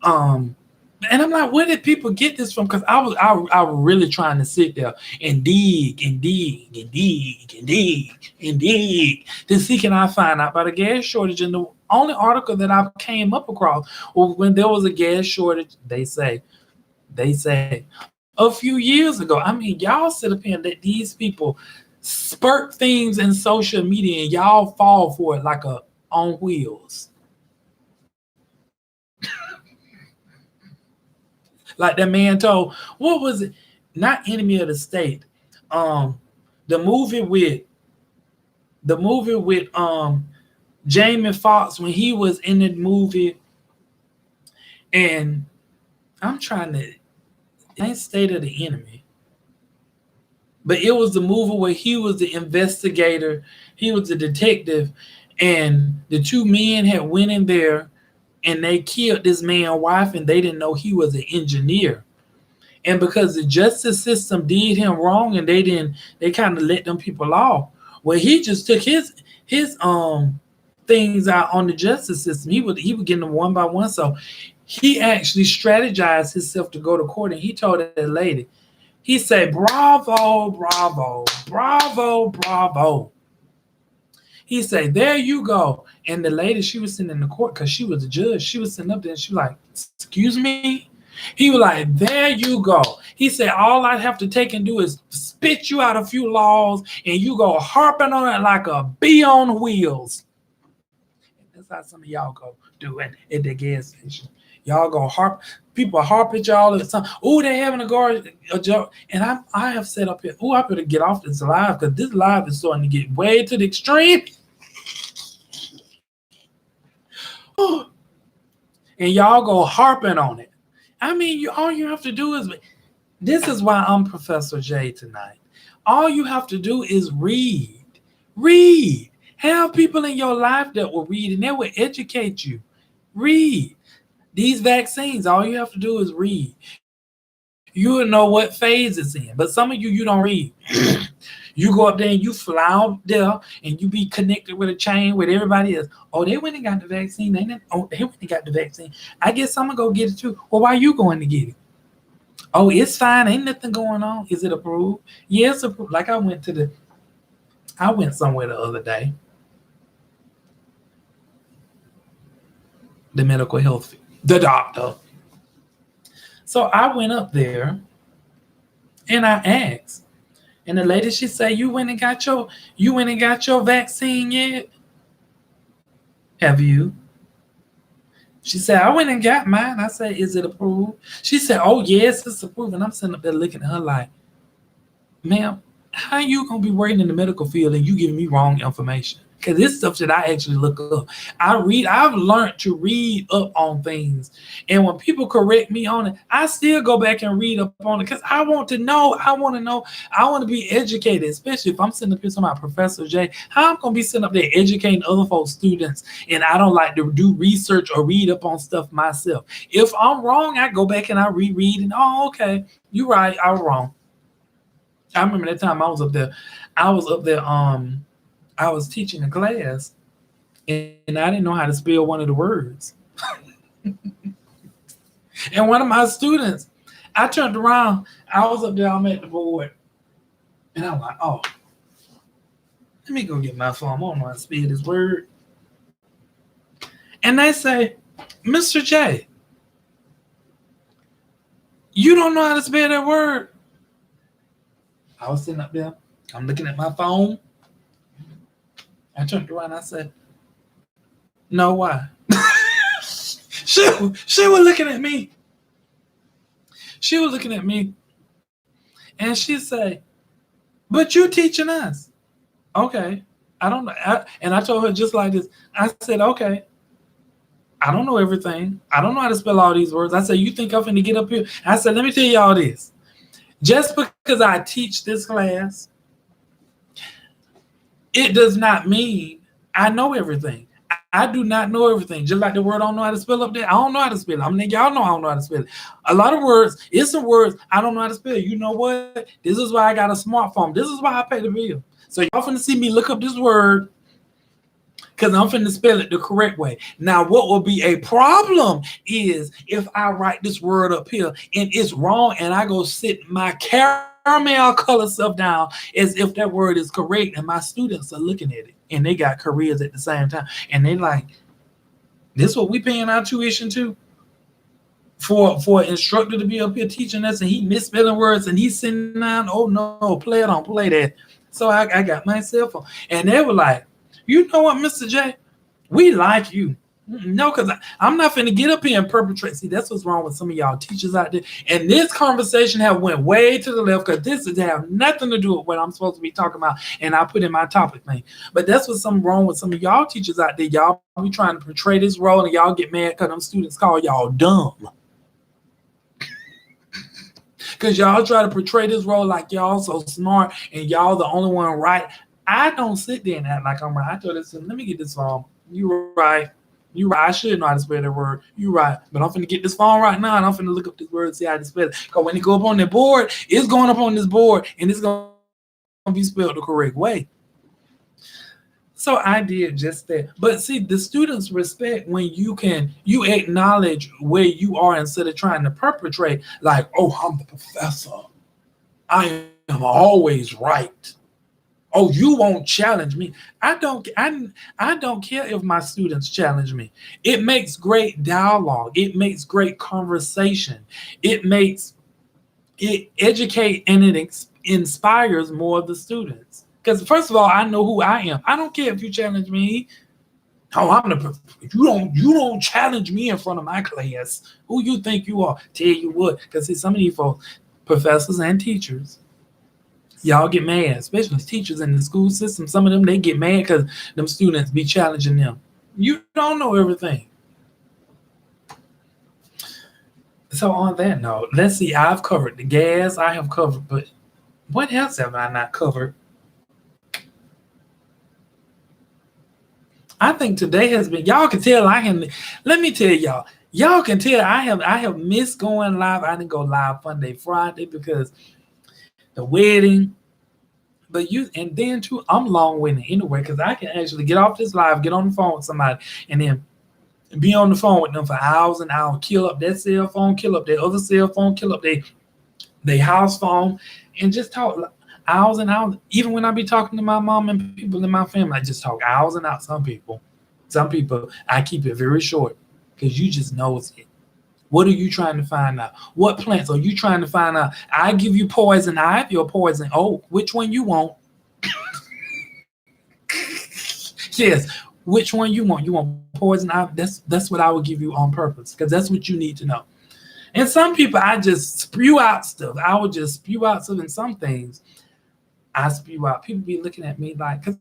and I'm like, where did people get this from? Because I was really trying to sit there and dig and dig and dig and dig and dig to see can I find out about a gas shortage. And the only article that I came up across was when there was a gas shortage. They say a few years ago. I mean, y'all sit up here and let these people spurt things in social media, and y'all fall for it like a on wheels. Like that man told, what was it? Not Enemy of the State. Um, the movie with Jamie Foxx when he was in the movie, and I'm trying to, it ain't State of the Enemy, but it was the movie where he was the investigator, he was the detective, and the two men had went in there and they killed this man's wife, and they didn't know he was an engineer. And because the justice system did him wrong, and they kind of let them people off. Well, he just took his things out on the justice system. He was getting them one by one. So he actually strategized himself to go to court, and he told that lady, he said, "Bravo, bravo, bravo, bravo." He said, "There you go." And the lady, she was sitting in the court because she was a judge. She was sitting up there and she was like, "Excuse me?" He was like, "There you go." He said, "All I'd have to take and do is spit you out a few laws and you go harping on it like a bee on wheels." That's how some of y'all go do it at the gas station. Y'all go harp, people harp at y'all at the time. Oh, they having a joke. And I have said up here, oh, I better get off this live because this live is starting to get way to the extreme. And y'all go harping on it. I mean, all you have to do is, this is why I'm Professor J tonight. All you have to do is read. Read. Have people in your life that will read and they will educate you. Read. These vaccines, all you have to do is read. You will know what phase it's in. But some of you don't read. You go up there and you fly out there and you be connected with a chain with everybody else. Oh, they went and got the vaccine. They went and got the vaccine. I guess I'm going to go get it too. Well, why are you going to get it? Oh, it's fine. Ain't nothing going on. Is it approved? Yes, yeah, approved. Like I went somewhere the other day. The medical health, the doctor. So I went up there and I asked. And the lady, she said, you went and got your vaccine yet? Have you? She said, I went and got mine. I said, is it approved? She said, oh, yes, it's approved. And I'm sitting up there looking at her like, ma'am, how you going to be working in the medical field and you giving me wrong information? Because this stuff that I actually look up. I've learned to read up on things. And when people correct me on it, I still go back and read up on it because I want to know. I want to be educated, especially if I'm sitting up here talking about Professor J. How I'm going to be sitting up there educating other folks, students, and I don't like to do research or read up on stuff myself. If I'm wrong, I go back and I reread and, oh, okay, you're right, I was wrong. I remember that time I was up there. I was teaching a class and I didn't know how to spell one of the words. And one of my students, I turned around, I was up there, I'm at the board, and I'm like, oh, let me go get my phone. I don't know how to spell this word. And they say, Mr. J, you don't know how to spell that word? I was sitting up there, I'm looking at my phone. I turned around and I said, no, why? She was looking at me. She was looking at me. And she said, but you teaching us. Okay. I don't know. And I told her just like this. I said, okay. I don't know everything. I don't know how to spell all these words. I said, you think I'm finna get up here? I said, let me tell y'all this. Just because I teach this class, it does not mean I know everything. I do not know everything. Just like the word I don't know how to spell up there. I don't know how to spell it. I mean, y'all know I don't know how to spell it. A lot of words, it's some words I don't know how to spell. You know what? This is why I got a smartphone. This is why I pay the bill. So y'all finna see me look up this word because I'm finna spell it the correct way. Now, what will be a problem is if I write this word up here and it's wrong and I go sit my caramel color stuff down as if that word is correct and my students are looking at it and they got careers at the same time and they like, this what we paying our tuition to? For an instructor to be up here teaching us and he misspelling words and he's sitting down, oh no, play it, don't play that. So I got my cell phone and they were like, you know what, Mr. J, we like you. No, because I'm not finna get up here and perpetrate. See, that's what's wrong with some of y'all teachers out there. And this conversation have went way to the left because this is have nothing to do with what I'm supposed to be talking about. And I put in my topic thing. But that's what's something wrong with some of y'all teachers out there. Y'all be trying to portray this role and y'all get mad because them students call y'all dumb. Because y'all try to portray this role like y'all so smart and y'all the only one right. I don't sit there and act like I'm right. I told this, let me get this phone. You right. You right. I should know how to spell that word. You right. But I'm finna get this phone right now and I'm finna look up this word and see how to spell it. Because when it go up on the board, it's going up on this board and it's going to be spelled the correct way. So I did just that. But see, the students respect when you acknowledge where you are instead of trying to perpetrate like, oh, I'm the professor. I am always right. Oh, you won't challenge me. I don't care if my students challenge me. It makes great dialogue. It makes great conversation. It educate and it inspires more of the students. Because first of all, I know who I am. I don't care if you challenge me. Oh, you don't challenge me in front of my class. Who you think you are? Tell you what, because see, some of these folks, professors and teachers, y'all get mad, especially teachers in the school system. Some of them, they get mad because them students be challenging them. You don't know everything. So on that note, let's see. I've covered the gas. I have covered, but what else have I not covered? I think today has been. Y'all can tell I can. Let me tell y'all. Y'all can tell I have missed going live. I didn't go live Monday, Friday because the wedding. But and then too, I'm long-winded anyway because I can actually get off this live, get on the phone with somebody, and then be on the phone with them for hours and hours, kill up that cell phone, kill up their other cell phone, kill up their house phone, and just talk hours and hours. Even when I be talking to my mom and people in my family, I just talk hours and hours. Some people, I keep it very short because you just knows it. What are you trying to find out? What plants are you trying to find out? I give you poison ivy or poison oak. Which one you want? Yes, which one you want? You want poison ivy? That's what I would give you on purpose because that's what you need to know. And some people, I just spew out stuff. I would just spew out stuff. And some things I spew out. People be looking at me like, cause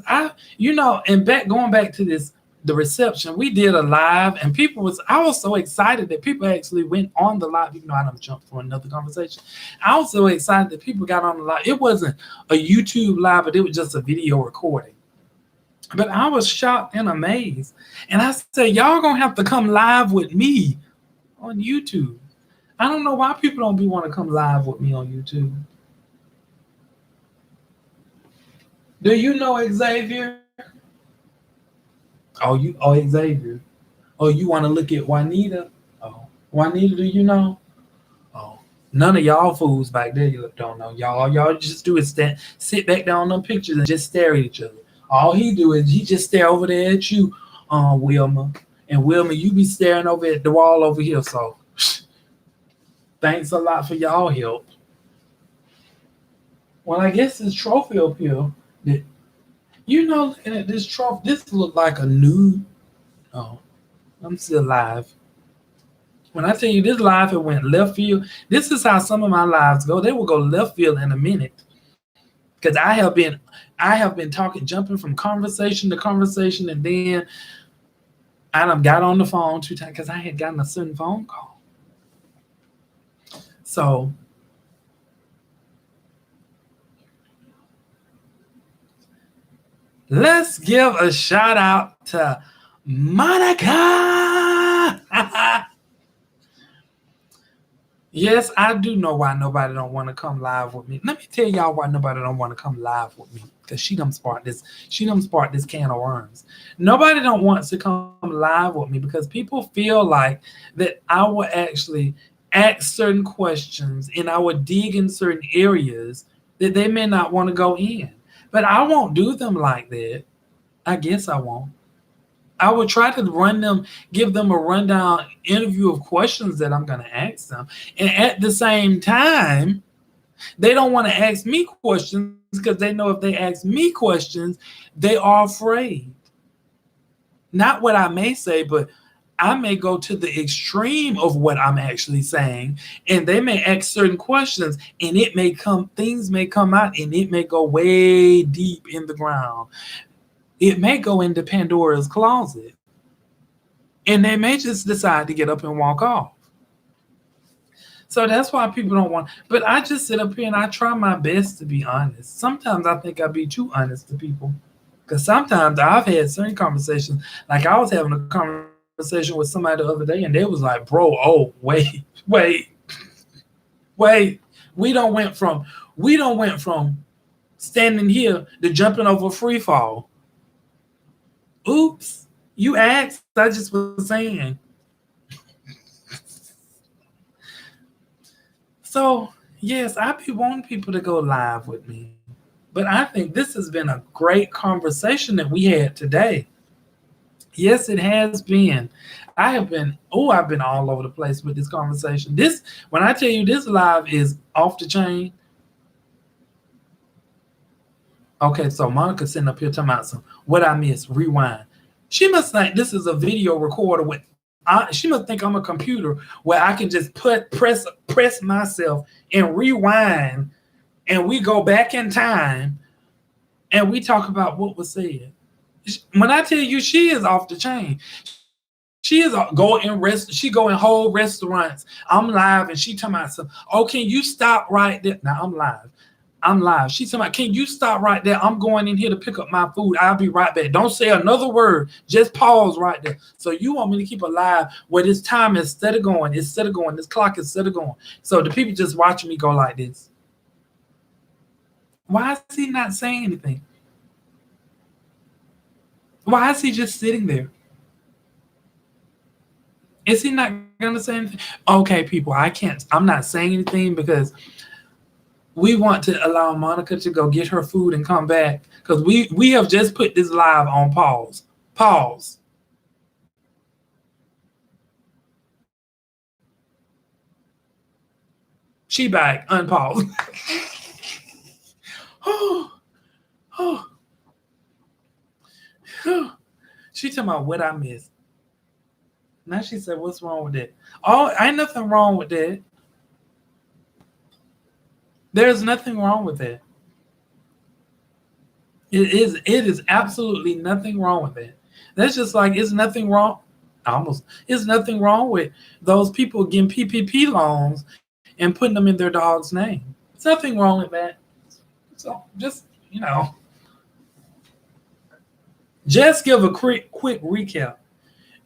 going back to this. The reception, we did a live and I was so excited that people actually went on the live, even though I don't jump for another conversation. I was so excited that people got on the live. It wasn't a YouTube live, but it was just a video recording. But I was shocked and amazed. And I said, y'all gonna have to come live with me on YouTube. I don't know why people don't want to come live with me on YouTube. Do you know Xavier? Xavier. Oh, you want to look at Juanita? Oh, Juanita, do you know? Oh, none of y'all fools back there you don't know. Y'all just do is sit back down on them pictures and just stare at each other. All he do is he just stare over there at you, Wilma. And Wilma, you be staring over at the wall over here. So thanks a lot for y'all help. Well, I guess this trophy up here that looking at this trophy, this look like a nude. Oh, I'm still live. When I tell you this live, it went left field. This is how some of my lives go. They will go left field in a minute. Because I have been talking, jumping from conversation to conversation, and then I done got on the phone 2 times because I had gotten a certain phone call. So let's give a shout out to Monica. Yes, I do know why nobody don't want to come live with me. Let me tell y'all why nobody don't want to come live with me. Because she done sparked this. She done sparked this can of worms. Nobody don't want to come live with me because people feel like that I will actually ask certain questions and I would dig in certain areas that they may not want to go in. But I won't do them like that. I guess I won't. I would try to give them a rundown interview of questions that I'm going to ask them. And at the same time, they don't want to ask me questions because they know if they ask me questions, they are afraid. Not what I may say, but I may go to the extreme of what I'm actually saying, and they may ask certain questions, and things may come out, and it may go way deep in the ground. It may go into Pandora's closet, and they may just decide to get up and walk off. So that's why people don't want. But I just sit up here and I try my best to be honest. Sometimes I think I be too honest to people, because sometimes I've had certain conversations. Like I was having a conversation with somebody the other day, and they was like, "Bro, oh wait, we don't went from standing here to jumping over a free fall. Oops, you asked. I just was saying." So, yes, I be wanting people to go live with me. But I think this has been a great conversation that we had today. Yes, it has been. I've been all over the place with this conversation. When I tell you this live is off the chain. Okay, so Monica sitting up here talking about some what I missed, rewind. She must think this is a video recorder she must think I'm a computer where I can just press myself and rewind, and we go back in time and we talk about what was said. When I tell you she is off the chain, she is she go in whole restaurants. I'm live and she talking about some. Oh, can you stop right there? Now I'm live. I'm live. She's talking about, can you stop right there? I'm going in here to pick up my food. I'll be right back. Don't say another word. Just pause right there. So you want me to keep alive where this time is instead of going, this clock is instead of going. So the people just watching me go like this. Why is he not saying anything? Why is he just sitting there? Is he not gonna say anything? Okay, people, I'm not saying anything because we want to allow Monica to go get her food and come back because we have just put this live on pause. Pause. She back. Unpause. oh, oh, oh. She talking about what I missed. Now she said, "What's wrong with that?" Oh, ain't nothing wrong with that. There's nothing wrong with that. It is absolutely nothing wrong with it. That's just like it's nothing wrong. It's nothing wrong with those people getting PPP loans and putting them in their dog's name. It's nothing wrong with that. So just give a quick recap.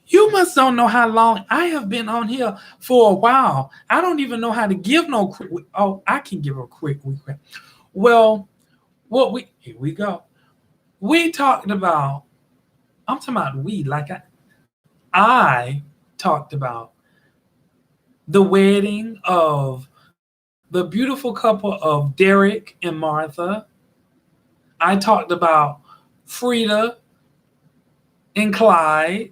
You must don't know how long I have been on here for a while. I don't even know how to give no quick. Oh, I can give a quick recap. Well, here we go. We talked about. I'm talking about we like I talked about the wedding of the beautiful couple of Derek and Martha. I talked about Frida and Clyde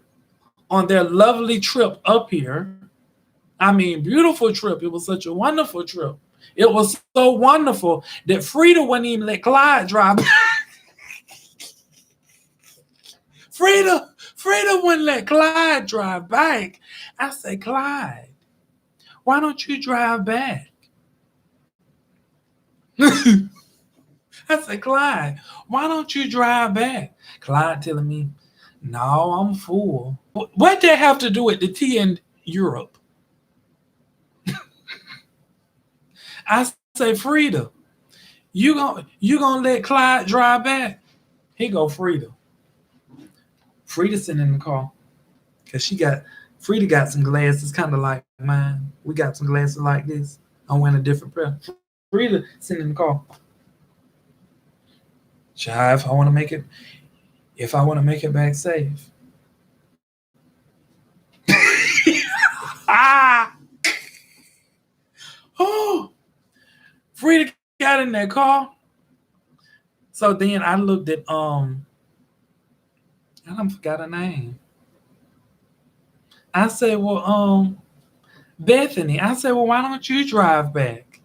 on their lovely trip up here. I mean, beautiful trip. It was such a wonderful trip. It was so wonderful that Frida wouldn't even let Clyde drive. Frida wouldn't let Clyde drive back. I said, Clyde, why don't you drive back? I said, Clyde, why don't you drive back? Clyde telling me, no, I'm full. What they have to do with the tea in Europe? I say, Frida, you gonna let Clyde drive back? He go, Frida, Frida sitting in the car because Frida got some glasses kind of like mine. We got some glasses like this. I'm wearing a different pair. Frida sitting in the car. Child, if I want to make it back safe. Ah, oh, Frida got in that car. So then I looked at I don't forgot her name. I said, well, Bethany. I said, well, why don't you drive back?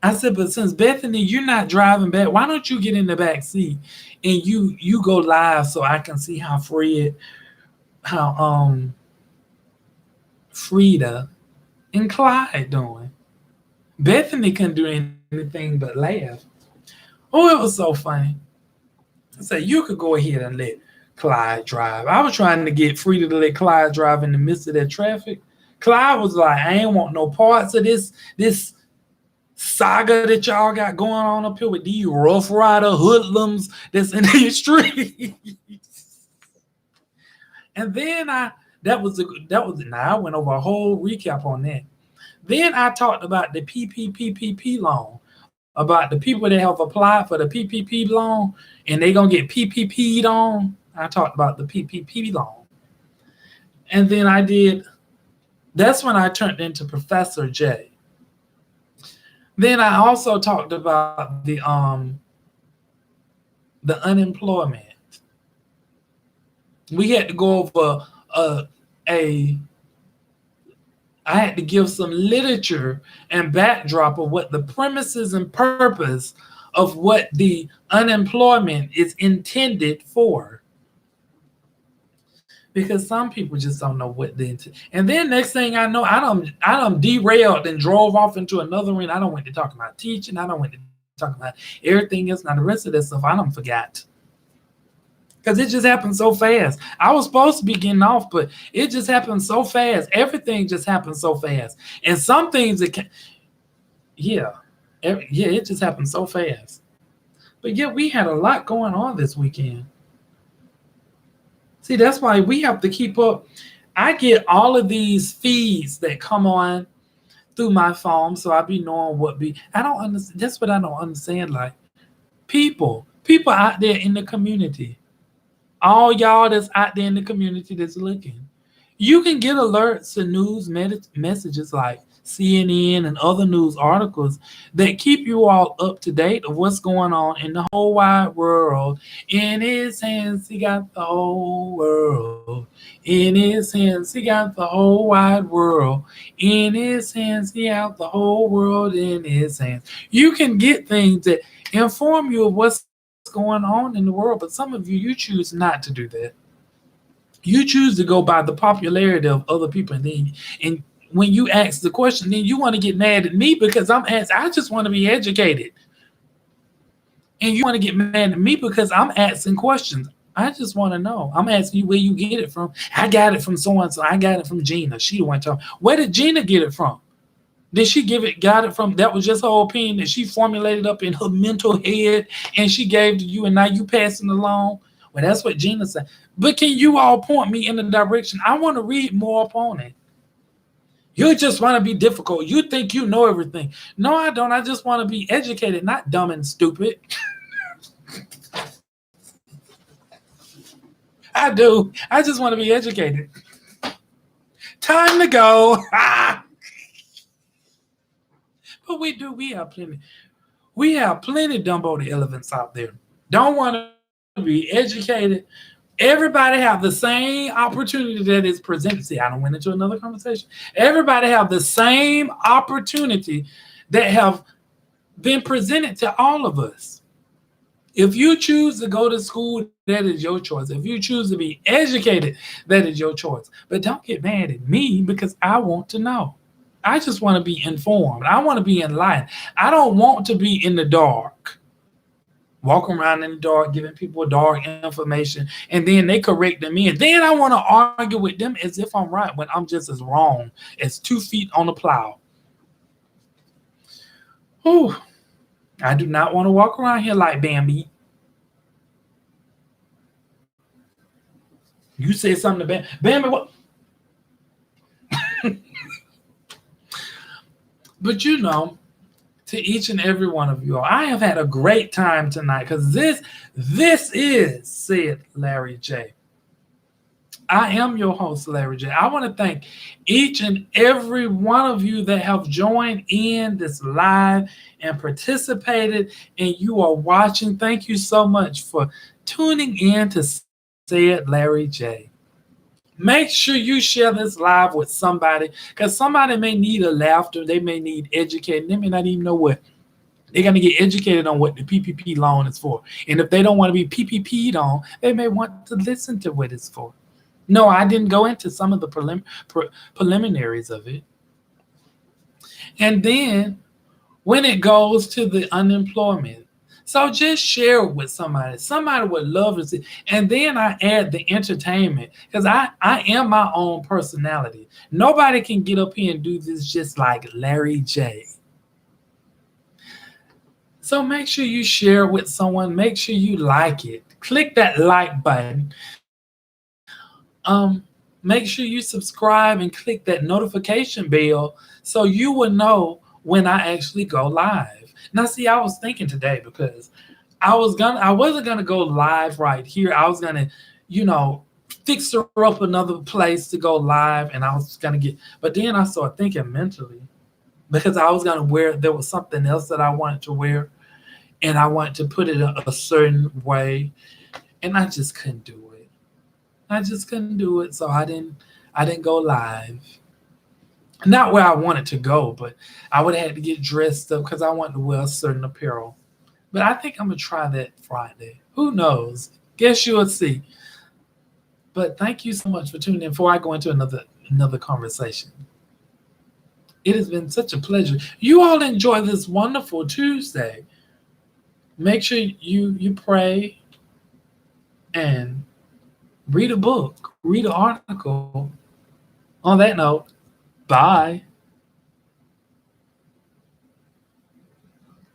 I said, but since Bethany, you're not driving back, why don't you get in the back seat and you go live so I can see how Frida and Clyde doing. Bethany couldn't do anything but laugh. Oh, it was so funny. I said, you could go ahead and let Clyde drive. I was trying to get Frida to let Clyde drive in the midst of that traffic. Clyde was like, I ain't want no parts of this saga that y'all got going on up here with these rough rider hoodlums that's in the street. And then now I went over a whole recap on that. Then I talked about the PPPPP loan, about the people that have applied for the PPP loan and they gonna get PPP'd on. I talked about the PPP loan, and then that's when I turned into Professor J. Then I also talked about the unemployment. We had to go over a I had to give some literature and backdrop of what the premises and purpose of what the unemployment is intended for. Because some people just don't know what the intent. And then next thing I know, I don't derailed and drove off into another one. I don't went to talk about teaching. I don't went to talk about everything else. Now the rest of that stuff I don't forgot. Because it just happened so fast. I was supposed to be getting off, but it just happened so fast. Everything just happened so fast. And some things yeah, it just happened so fast. But yeah, we had a lot going on this weekend. See, that's why we have to keep up. I get all of these feeds that come on through my phone, so I be knowing I don't understand. That's what I don't understand. Like people out there in the community, all y'all that's out there in the community that's looking, you can get alerts to news messages like CNN and other news articles that keep you all up to date of what's going on in the whole wide world. In his hands, he got the whole world. In his hands, he got the whole wide world. In his hands, he got the whole world in his hands. You can get things that inform you of what's going on in the world, but some of you choose not to do that. You choose to go by the popularity of other people, and when you ask the question, then you want to get mad at me because I'm asked. I just want to be educated, and you want to get mad at me because I'm asking questions. I just want to know. I'm asking you where you get it from. I got it from so and so. I got it from Gina. She the one talking. Where did Gina get it from? Did she got it from? That was just her opinion that she formulated up in her mental head, and she gave to you, and now you passing along. Well, that's what Gina said. But can you all point me in the direction? I want to read more upon it. You just want to be difficult. You think you know everything. No, I don't. I just want to be educated, not dumb and stupid. I do. I just want to be educated. Time to go. But we do. We have plenty. We have plenty Dumbo the elephants out there. Don't want to be educated. Everybody have the same opportunity that is presented. See, I don't went into another conversation. Everybody have the same opportunity that have been presented to all of us. If you choose to go to school, that is your choice. If you choose to be educated, that is your choice. But don't get mad at me because I want to know. I just want to be informed. I want to be enlightened. I don't want to be in the dark. Walking around in the dark, giving people dark information, and then they correcting me. And then I want to argue with them as if I'm right when I'm just as wrong as 2 feet on the plow. Whew. I do not want to walk around here like Bambi. You said something to Bambi, what? But to each and every one of you all, I have had a great time tonight because this is Said Larry J. I am your host, Larry J. I want to thank each and every one of you that have joined in this live and participated, and you are watching. Thank you so much for tuning in to Said Larry J. Make sure you share this live with somebody because somebody may need a laughter, they may need educating, they may not even know what. They're going to get educated on what the PPP loan is for. And if they don't want to be PPP'd on, they may want to listen to what it's for. No, I didn't go into some of the preliminaries of it. And then when it goes to the unemployment, so just share it with somebody. Somebody would love to see. And then I add the entertainment because I am my own personality. Nobody can get up here and do this just like Larry J. So make sure you share with someone. Make sure you like it. Click that like button. Make sure you subscribe and click that notification bell so you will know when I actually go live. Now, see, I was thinking today because I wasn't gonna go live right here. I was gonna, fix her up another place to go live, and I was gonna but then I started thinking mentally because I was gonna wear. There was something else that I wanted to wear, and I wanted to put it a certain way, and I just couldn't do it. I just couldn't do it, so I didn't go live. Not where I wanted to go, but I would have had to get dressed up because I wanted to wear a certain apparel. But I think I'm gonna try that Friday. Who knows? Guess you'll see. But thank you so much for tuning in. Before I go into another conversation, it has been such a pleasure. You all enjoy this wonderful Tuesday. Make sure you pray and read a book, read an article. On that note, bye.